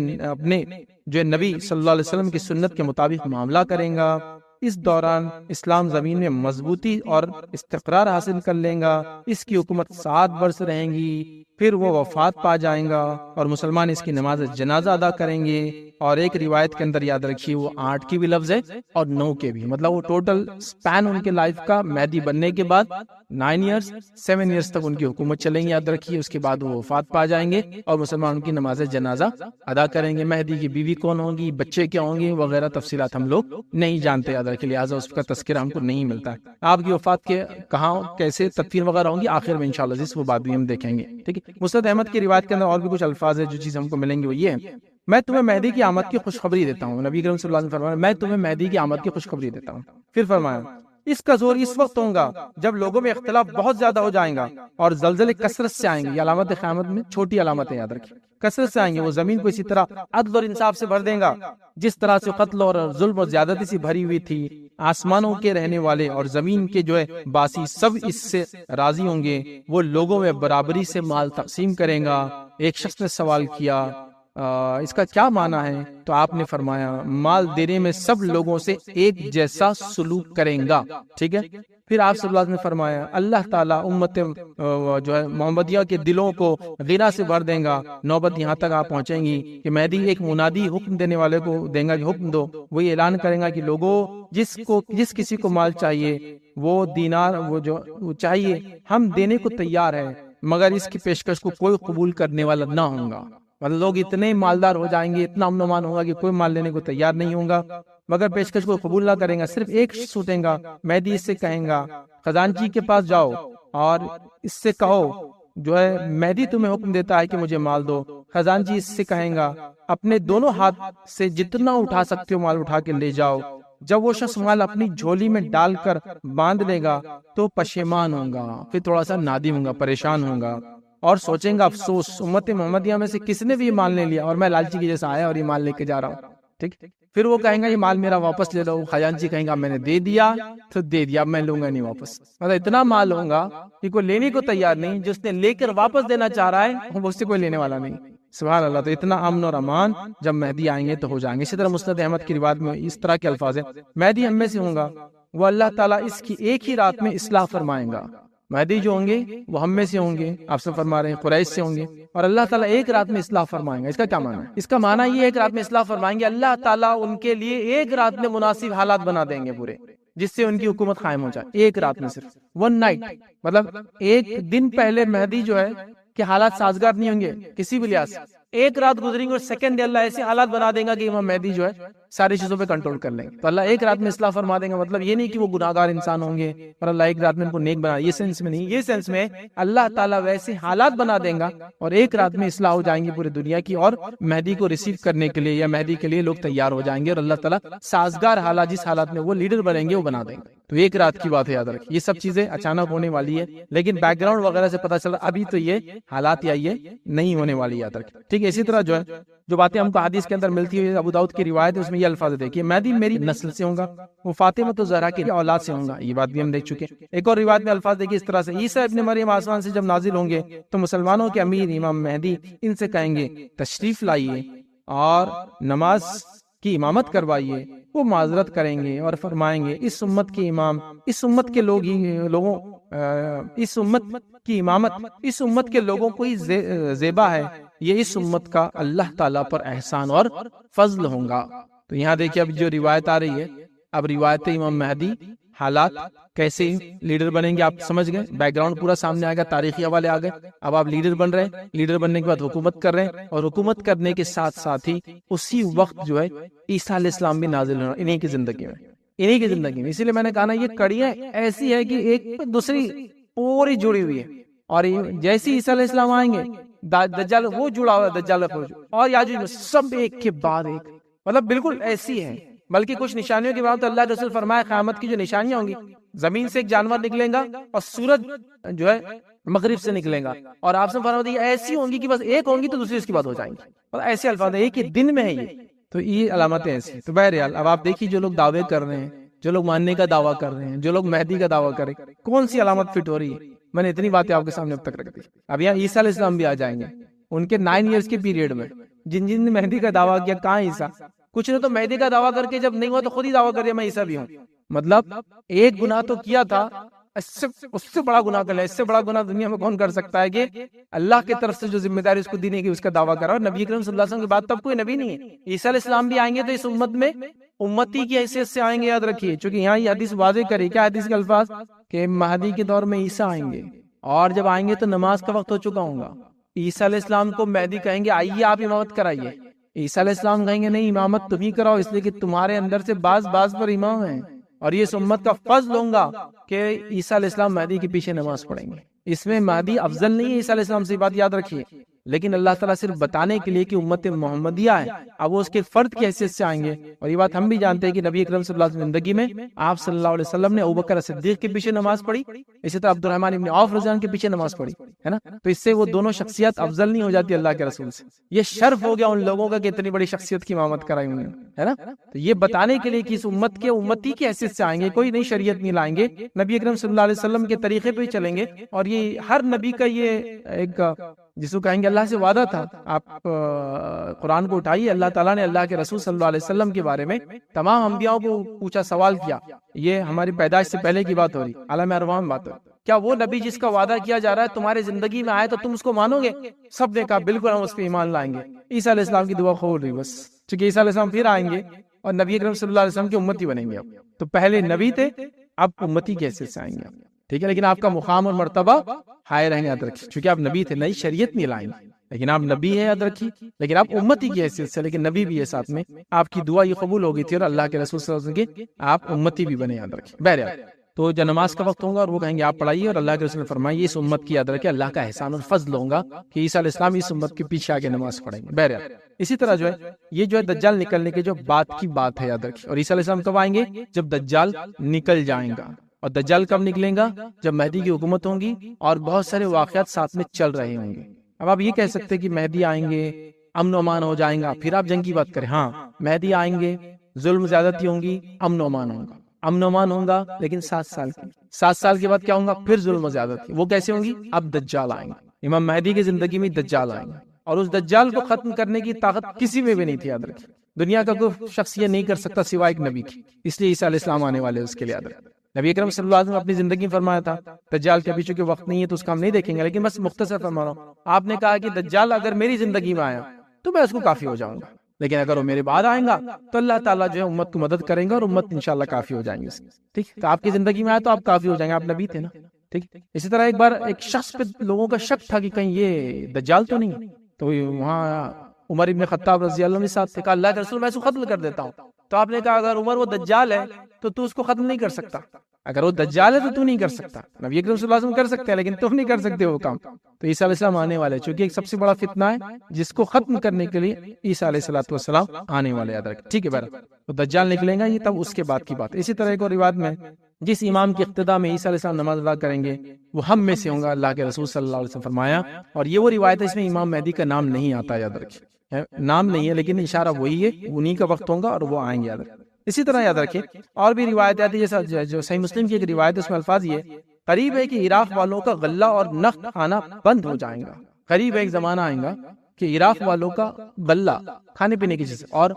جو نبی صلی اللہ علیہ وسلم کی سنت کے مطابق معاملہ کریں گا۔ اس دوران اسلام زمین میں مضبوطی اور استقرار حاصل کر لیں گا۔ اس کی حکومت 7 برس رہیں گی، پھر وہ وفات پا جائیں گا اور مسلمان اس کی نماز جنازہ ادا کریں گے۔ اور ایک روایت کے اندر یاد رکھیے وہ 8 کی بھی لفظ ہے اور 9 کے بھی، مطلب وہ ٹوٹل سپین ان کے لائف کا مہدی بننے کے بعد 9 ایئرز 7 ایئرز تک ان کی حکومت چلیں گی، یاد رکھیے۔ اس کے بعد وہ وفات پا جائیں گے اور مسلمان ان کی نماز جنازہ ادا کریں گے۔ مہدی کی بیوی کون ہوگی، بچے کیا ہوں گے وغیرہ تفصیلات ہم لوگ نہیں جانتے، یاد رکھیے، لہٰذا اس کا تذکرہ ہم کو نہیں ملتا ہے۔ آپ کی وفات کے کہاں کیسے تدفین وغیرہ ہوں گی آخر میں انشاءاللہ جس وہ بات بھی ہم دیکھیں گے، ٹھیک ہے۔ مسند احمد کی روایت کے اندر اور بھی کچھ الفاظ ہے جو چیز ہم کو ملیں گے، وہ یہ ہے، میں تمہیں مہدی کی آمد کی خوشخبری دیتا ہوں۔ نبی کریم صلی اللہ علیہ وسلم فرمایا میں تمہیں مہدی کی آمد کی خوشخبری دیتا ہوں۔ پھر فرمایا اس کا زور اس وقت ہوگا جب لوگوں میں اختلاف بہت زیادہ ہو جائیں گا اور زلزلے کثرت سے آئیں گے۔ یہ علامت قیامت میں چھوٹی علامتیں یاد رکھیں، کثرت سے آئیں گے۔ وہ زمین کو اسی طرح عدل اور انصاف سے بھر دیں گا جس طرح سے قتل اور ظلم اور زیادتی سے بھری ہوئی تھی۔ آسمانوں کے رہنے والے اور زمین کے جو ہے باسی سب اس سے راضی ہوں گے۔ وہ لوگوں میں برابری سے مال تقسیم کریں گا۔ ایک شخص نے سوال کیا اس کا کیا معنی ہے؟ تو آپ نے فرمایا مال دینے میں سب لوگوں سے ایک جیسا سلوک کریں گا، ٹھیک ہے۔ پھر آپ صلی اللہ علیہ وسلم نے فرمایا اللہ تعالیٰ امت جو ہے محمدیہ کے دلوں کو غنا سے بھر دیں گا۔ نوبت یہاں تک آپ پہنچیں گی کہ مہدی ایک منادی حکم دینے والے کو دیں گا کہ حکم دو، وہ یہ اعلان کریں گا کہ لوگوں جس کسی کو مال چاہیے وہ دینار وہ چاہیے ہم دینے کو تیار ہے، مگر اس کی پیشکش کو کوئی قبول کرنے والا نہ ہوگا۔ مطلب لوگ اتنے مالدار ہو جائیں گے، اتنا امن و امان ہوگا کہ کوئی مال لینے کو تیار نہیں ہوگا، مگر پیشکش کو قبول نہ کریں گا۔ صرف ایک شخص اٹھیں گا، مہدی اس سے کہیں گا خزانچی کے پاس جاؤ اور اس سے کہو جو ہے مہدی تمہیں حکم دیتا ہے کہ مجھے مال دو۔ خزانچی اس سے کہیں گا اپنے دونوں ہاتھ سے جتنا اٹھا سکتے ہو مال اٹھا کے لے جاؤ۔ جب وہ شخص مال اپنی جھولی میں ڈال کر باندھ لے گا تو پشیمان ہوگا، پھر تھوڑا سا نادم ہوگا، پریشان ہوگا اور سوچیں گا افسوس امت محمدیہ میں سے کس نے بھی یہ مال لے لیا اور میں لالچی کی جیسا آیا اور یہ مال لے کے جا رہا ہوں، ٹھیک۔ پھر وہ کہیں گا یہ مال میرا واپس لے لو۔ خزانچی کہیں گا میں نے دے دیا تو دے دیا، میں لوں گا نہیں واپس۔ مطلب اتنا مال ہوگا کہ کوئی لینے کو تیار نہیں، جس نے لے کر واپس دینا چاہ رہا ہے وہ اس سے کوئی لینے والا نہیں۔ سبحان اللہ، تو اتنا امن اور امان جب مہدی آئیں گے تو ہو جائیں گے۔ اسی طرح مسند احمد کی روایت میں اس طرح کے الفاظ ہیں مہدی ہم میں سے ہوں گا، وہ اللہ تعالیٰ اس کی ایک ہی رات میں اصلاح فرمائیں گا۔ مہدی جو ہوں گے وہ ہم میں سے ہوں گے، آپ سے فرما رہے ہیں قریش سے ہوں گے، اور اللہ تعالیٰ ایک رات میں اصلاح فرمائیں گا۔ اس کا کیا معنی ہے؟ اس کا معنی یہ ایک رات میں اصلاح فرمائیں گے، اللہ تعالیٰ ان کے لیے ایک رات میں مناسب حالات بنا دیں گے پورے، جس سے ان کی حکومت قائم ہو جائے۔ ایک رات میں صرف 1 نائٹ، مطلب ایک دن پہلے مہدی جو ہے کہ حالات سازگار نہیں ہوں گے کسی بھی لحاظ سے، ایک رات گزریں گے اور سیکنڈ اللہ ایسے حالات بنا دیں گا کہ امام مہدی جو ہے ساری چیزوں پہ کنٹرول کر لیں گے۔ تو اللہ ایک رات میں اصلاح فرما دیں گا، مطلب یہ نہیں کہ وہ گناہگار انسان ہوں گے اور اللہ ایک رات میں ان کو نیک بنا، یہ سینس میں نہیں، یہ سینس میں اللہ تعالیٰ ویسے حالات بنا دیں گا اور ایک رات میں اصلاح ہو جائیں گی پوری دنیا کی، اور مہدی کو ریسیو کرنے کے لیے یا مہدی کے لیے لوگ تیار ہو جائیں گے، اور اللہ تعالیٰ سازگار حالات جس حالات میں وہ لیڈر بنیں گے وہ بنا دیں گے۔ تو ایک رات کی بات ہے، یاد رکھیں یہ سب چیزیں اچانک ہونے والی ہے، لیکن بیک گراؤنڈ وغیرہ سے پتہ چلا ابھی تو یہ حالات یا یہ نہیں ہونے والی، یاد رکھیں، ٹھیک ہے۔ اسی طرح جو ہے جو باتیں ہم کو حدیث کے اندر ملتی ہے، ابو داؤد کی روایت ہے، اس میں یہ الفاظ دیکھیے مہدی میری نسل سے ہوں گا، وہ فاطمہ زہرا کی اولاد سے ہوں گا، یہ بات بھی ہم دیکھ چکے۔ ایک اور روایت میں الفاظ دیکھیے اس طرح سے عیسیٰ ابن مریم آسمان سے جب نازل ہوں گے تو مسلمانوں کے امیر امام مہدی ان سے کہیں گے تشریف لائیے اور نماز کی امامت کروائیے۔ وہ معذرت کریں گے اور فرمائیں گے اس امت کے امام، اس امت کے لوگوں اس امت کی امامت اس امت کے لوگوں کو ہی زیبا ہے، یہ اس امت کا اللہ تعالیٰ پر احسان اور فضل ہوگا۔ تو یہاں دیکھیے اب جو روایت آ رہی ہے، اب روایت امام مہدی حالات کیسے لیڈر بنیں گے آپ سمجھ گئے، بیک گراؤنڈ پورا سامنے آ گیا، تاریخی حوالے آ گئے. اب آپ لیڈر بن رہے ہیں، لیڈر بننے کے بعد حکومت کر رہے ہیں، اور حکومت کرنے کے ساتھ ساتھ ہی اسی وقت جو ہے عیسیٰ علیہ السلام بھی نازل ہونا انہی کی زندگی میں. اسی لیے میں نے کہا نا یہ کڑیاں ایسی ہے کہ ایک دوسری پوری جڑی ہوئی ہے. اور جیسے عیسیٰ علیہ السلام آئیں گے دجال وہ جڑا ہوا ہے، دجال اور یاجوج میں سب ایک کے بعد ایک، مطلب بالکل ایسی ہے. بلکہ کچھ نشانیوں کے بعد تو اللہ رسول فرمایا قیامت کی جو نشانیاں ہوں گی، زمین سے ایک جانور نکلے گا اور سورج جو ہے مغرب سے نکلے گا، اور آپ سے فرمایا ایسی ہوں گی کہ بس ایک ہوں گی تو دوسری اس کے بعد ہو جائیں گی، اور ایسے الفاظ ایک ہی دن میں ہے یہ. تو یہ علامتیں ایسی. تو بہرحال اب آپ دیکھیے جو لوگ دعوے کر رہے ہیں، جو لوگ ماننے کا دعویٰ کر رہے ہیں، جو لوگ مہدی کا دعویٰ کر رہے ہیں، کون سی علامت فٹ ہو رہی ہے؟ میں نے اتنی باتیں آپ کے سامنے اب تک رکھ دی. اب یہاں عیسیٰ علیہ السلام بھی آ جائیں گے ان کے 9 ایئرس کے پیریڈ میں. جن نے مہدی کا دعویٰ کیا، کہاں عیسیٰ؟ کچھ نے تو مہدی کا دعویٰ کر کے جب نہیں ہوا تو خود ہی دعویٰ کر دیا میں عیسیٰ بھی ہوں. مطلب ایک گناہ تو کیا تھا، اس سے بڑا گناہ کر لیا. اس سے بڑا گناہ دنیا میں کون کر سکتا ہے کہ اللہ کی طرف سے جو ذمہ داری اس کو دینے کی اس کا دعویٰ کرا. اور نبی کریم صلی اللہ علیہ وسلم کے بعد تب کوئی نبی نہیں ہے. عیسیٰ علیہ السلام بھی آئیں گے تو اس امت میں امتی کی حیثیت سے آئیں گے، یاد رکھیے. چونکہ یہاں یہ حدیث واضح کری، کیا حدیث کے الفاظ کہ مہدی کے دور میں عیسیٰ آئیں گے، اور جب آئیں گے تو نماز کا وقت ہو چکا ہوگا. عیسیٰ علیہ السلام کو مہدی کہیں گے آئیے آپ امامت کرائیے. عیسیٰ علیہ السلام کہیں گے نہیں، امامت تم ہی کراؤ، اس لیے کہ تمہارے اندر سے بعض پر امام ہیں، اور یہ اس امت کا فضل لوں گا کہ عیسیٰ علیہ السلام مہدی کے پیچھے نماز پڑھیں گے. اس میں مہدی افضل نہیں ہے عیسیٰ علیہ السلام سے، بات یاد رکھیے. لیکن اللہ تعالیٰ صرف بتانے کے لیے کہ امت محمدیہ ہے، اب وہ اس کے فرد کی حیثیت سے آئیں گے. اور یہ بات ہم بھی جانتے ہیں کہ نبی اکرم صلی اللہ علیہ وسلم زندگی میں آپ صلی اللہ علیہ وسلم نے ابوبکر صدیق کے پیچھے نماز پڑھی، اسی طرح عبد الرحمن ابن عوف رضی اللہ عنہ کے پیچھے نماز پڑھی ہے نا. تو اس سے وہ دونوں شخصیت افضل نہیں ہو جاتی اللہ کے رسول سے. یہ شرف ہو گیا ان لوگوں کا کہ اتنی بڑی شخصیت کی امامت کرائی انہوں نے، ہے نا. تو یہ بتانے کے لیے کہ اس امت کے امتی کی حیثیت سے آئیں گے، کوئی نئی شریعت نہیں لائیں گے، نبی اکرم صلی اللہ علیہ وسلم کے طریقے پہ ہی چلیں گے. اور یہ ہر نبی کا یہ ایک جس کو کہیں گے اللہ سے وعدہ تھا. آپ قرآن کو اٹھائیے، اللہ تعالیٰ نے اللہ کے رسول صلی اللہ علیہ وسلم کے بارے میں تمام انبیاء کو پوچھا، سوال کیا. یہ ہماری پیدائش سے پہلے کی بات ہو رہی، عالم ارواح میں بات ہو رہی. کیا وہ نبی جس کا وعدہ کیا جا رہا ہے تمہارے زندگی میں آئے تو تم اس کو مانو گے؟ سب نے کہا بالکل ہم اس پہ ایمان لائیں گے. عیسیٰ علیہ السلام کی دعا قبول ہوئی بس، چونکہ عیسیٰ علیہ السلام پھر آئیں گے اور نبی اکرم صلی اللہ علیہ وسلم کے امتی بنیں گے. اب تو پہلے نبی تھے، اب امتی کی حیثیت سے آئیں گے. ٹھیک ہے، لیکن آپ کا مقام اور مرتبہ ہائے رہیں گے، یاد رکھیے. چونکہ آپ نبی تھے، نئی شریعت نہیں لائیں گے، لیکن آپ نبی ہے، یاد رکھیے. لیکن آپ امتی کی حیثیت سے، لیکن نبی بھی ہے ساتھ میں. آپ کی دعا یہ قبول ہو گئی تھی، اور اللہ کے رسول صلی اللہ علیہ وسلم کے آپ امتی بھی بنے، یاد رکھیے. بہرحال تو جب نماز کا وقت ہوگا اور وہ کہیں گے آپ پڑھائیے، اور اللہ کے رسول نے فرمایا اس امت کی، یاد رکھے اللہ کا احسان اور فضل ہوگا کہ عیسیٰ علیہ السلام اس امت کے پیچھے آ کے نماز پڑھیں گے. بہرحال اسی طرح جو ہے یہ جو ہے دجال نکلنے کے جو بات کی بات ہے، یاد رکھیے. اور عیسیٰ علیہ السلام کب آئیں گے؟ جب دجال نکل جائیں گا. اور دجال کب نکلیں گا؟ جب مہدی کی حکومت ہوں گی اور بہت سارے واقعات ساتھ میں چل رہے ہوں گے. اب آپ یہ کہہ سکتے ہیں کہ مہدی آئیں گے، امن و امان ہو جائیں گا، پھر آپ جنگ کی بات کریں. ہاں مہدی آئیں گے، ظلم زیادتی ہوں گی، امن و امان ہوگا. امن و امان ہوگا لیکن 7 سال کی. 7 سال کے بعد کیا ہوگا؟ پھر ظلم و زیادتی. وہ کیسے ہوں گی؟ اب دجال آئیں گے. امام مہدی کی زندگی میں دجال آئیں گے، اور اس دجال کو ختم کرنے کی طاقت کسی میں بھی نہیں تھی، یاد رکھیے. دنیا کا کوئی شخص یہ نہیں کر سکتا سوائے ایک نبی کی. اس لیے عیسیٰ علیہ السلام آنے والے اس کے لیے، یاد رکھیے. نبی اکرم صلی اللہ علیہ وسلم اپنی زندگی میں فرمایا تھا دجال کے ابھی چونکہ وقت نہیں ہے تو اس کا ہم نہیں دیکھیں گے، لیکن بس مختصر فرما رہا ہوں. آپ نے کہا کہ دجال اگر میری زندگی میں آیا تو میں اس کو کافی ہو جاؤں گا، لیکن اگر وہ میرے بعد آئیں گا تو اللہ تعالیٰ جو ہے امت کو مدد کریں گا، اور امت انشاءاللہ کافی ہو جائیں گے. ٹھیک، تو آپ کی زندگی میں آیا تو آپ کافی ہو جائیں گے، آپ نبی تھے نا. ٹھیک، اسی طرح ایک بار ایک شخص پہ لوگوں کا شک تھا کہ کہیں یہ دجال تو نہیں ہے، تو وہاں عمر ابن خطاب رضی اللہ عنہ ساتھ کہا اللہ کے رسول میں اس کو ختم کر دیتا ہوں. تو آپ نے کہا اگر عمر وہ دجال ہے تو اس کو ختم نہیں کر سکتا. اگر وہ دجال ہے تو نہیں کر سکتا. نبی اکرم صلی اللہ علیہ وسلم کر سکتے ہیں لیکن تم نہیں کر سکتے وہ کام. تو عیسیٰ علیہ السلام آنے والے، چونکہ ایک سب سے بڑا فتنہ ہے جس کو ختم کرنے کے لیے عیسیٰ علیہ السلام آنے والے، یاد رکھیں. ٹھیک ہے بہرحال تو دجال نکلیں گا، یہ تب اس کے بعد کی بات. اسی طرح ایک اور روایت میں جس امام کی اقتداء میں عیسیٰ علیہ السلام نماز ادا کریں گے وہ ہم میں سے ہوں گا، اللہ کے رسول صلی اللہ علیہ وسلم فرمایا. اور یہ وہ روایت ہے اس میں امام مہدی کا نام نہیں آتا، یاد رکھیں. نام نہیں ہے لیکن اشارہ وہی ہے، انہی کا وقت ہوگا اور وہ آئیں گے، یاد رکھیں. اسی طرح یاد رکھیں اور بھی روایت آتی ہے، جیسا جو صحیح مسلم کی ایک روایت ہے اس میں الفاظ یہ قریب ہے کہ عراق والوں کا غلہ اور نقد کھانا بند ہو جائے گا. قریب ایک زمانہ آئے گا کہ عراق والوں کا غلہ کھانے پینے کی چیز اور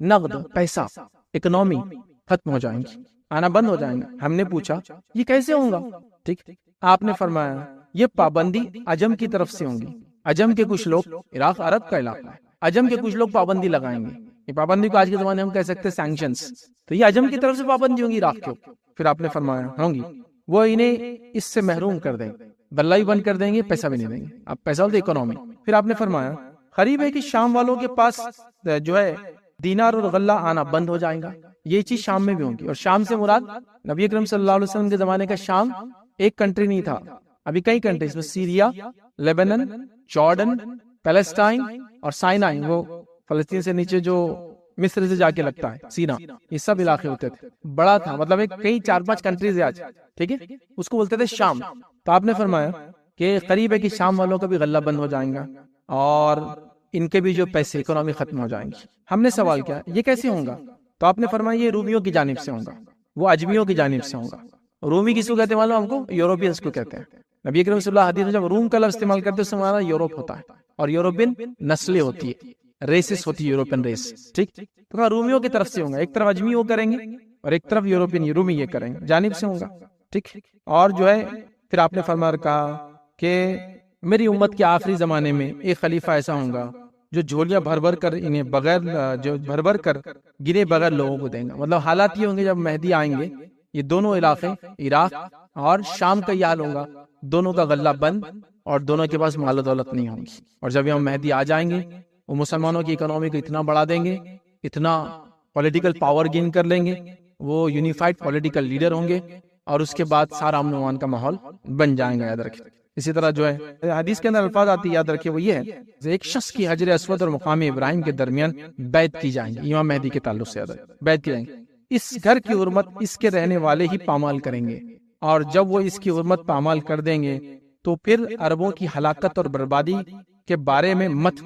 نقد پیسہ اکنومی ختم ہو جائیں گی، آنا بند ہو جائیں گا. ہم نے پوچھا یہ کیسے ہوگا؟ ٹھیک، آپ نے فرمایا یہ پابندی عجم کی طرف سے ہوں گی. عجم کے کچھ لوگ، عراق عرب کا علاقہ ہے، عجم کے کچھ لوگ پابندی لگائیں گے. یہ پابندی کو آج کے زمانے میں ہم کہہ سکتے ہیں سینکشنز. تو یہ عجم کی طرف سے پابندی ہوں گی عراق کے اوپر. پھر آپ نے فرمایا ہوں گی، وہ انہیں اس سے محروم کر دیں گے، غلہ بھی بند کر دیں گے، پیسہ بھی نہیں دیں گے. آپ پیسہ بولتے اکنومی. پھر آپ نے فرمایا قریب ہے کہ شام والوں کے پاس جو ہے دینار اور غلہ آنا بند ہو جائے گا. یہ چیز شام میں بھی ہوگی. اور شام سے مراد نبی اکرم صلی اللہ علیہ وسلم کے زمانے کا شام ایک کنٹری نہیں تھا، ابھی کئی کنٹریز میں سیریا، لیبنن، جارڈن، پیلسٹائن اور سائنائی، وہ فلسطین سے نیچے جو مصر سے جا کے لگتا ہے سینا، یہ سب علاقے ہوتے تھے. بڑا تھا، مطلب ایک کئی 4-5 کنٹریز ہے آج، ٹھیک ہے، اس کو بولتے تھے شام. تو آپ نے فرمایا کہ قریب ہے کہ شام والوں کا بھی غلہ بند ہو جائیں گا اور ان کے بھی جو پیسے اکنامی ختم ہو جائیں گی. ہم نے سوال کیا یہ کیسے ہوگا؟ تو آپ نے فرمایا یہ رومیوں کی جانب سے ہوگا، وہ اجمیوں کی جانب سے ہوگا. رومی کس کو کہتے ہیں معلوم ہم کو؟ یوروپینس کو کہتے ہیں. نبی اکرم صلی اللہ علیہ وسلم حدیث میں جب روم کا لفظ استعمال کرتے ہیں اس سے ہمارا یوروپ ہوتا ہے، اور یوروپین نسلیں ہوتی ہے، ریسز ہوتی ہے، یوروپین ریس. ٹھیک، تو رومیوں کی طرف سے ہوگا، ایک طرف اجمی وہ کریں گے اور ایک طرف یوروپین رومی یہ کریں گے، جانب سے ہوگا. ٹھیک، اور جو ہے پھر آپ نے فرمایا کہا کہ میری امت کے آخری زمانے میں ایک خلیفہ ایسا ہوگا جو جھولیاں بھر بھر کر انہیں بغیر جو بھر بھر کر گرے بغیر لوگوں کو دیں گا. مطلب حالات یہ ہوں گے جب مہدی آئیں گے، یہ دونوں علاقے عراق اور شام کا یہ حال ہوگا، دونوں کا غلہ بند اور دونوں کے پاس مال و دولت نہیں ہوگی. اور جب یہ مہدی آ جائیں گے وہ مسلمانوں کی اکنومی کو اتنا بڑھا دیں گے، اتنا پولیٹیکل پاور گین کر لیں گے، وہ یونیفائڈ پولیٹیکل لیڈر ہوں گے اور اس کے بعد سارا امن و امان کا ماحول بن جائے گا. یاد رکھیں. اسی طرح جو ہے حدیث کے اندر الفاظ آتی یاد رکھیں، وہ یہ ہے ایک شخص کی حجر اسود اور مقام ابراہیم کے درمیان بیعت کی جائیں گی. امام مہدی کے تعلق سے بیعت کی جائیں گی. اس گھر کی حرمت اس کے رہنے والے ہی پامال کریں گے، اور جب وہ اس کی حرمت پامال کر دیں گے تو پھر عربوں کی ہلاکت اور بربادی کے بارے میں مت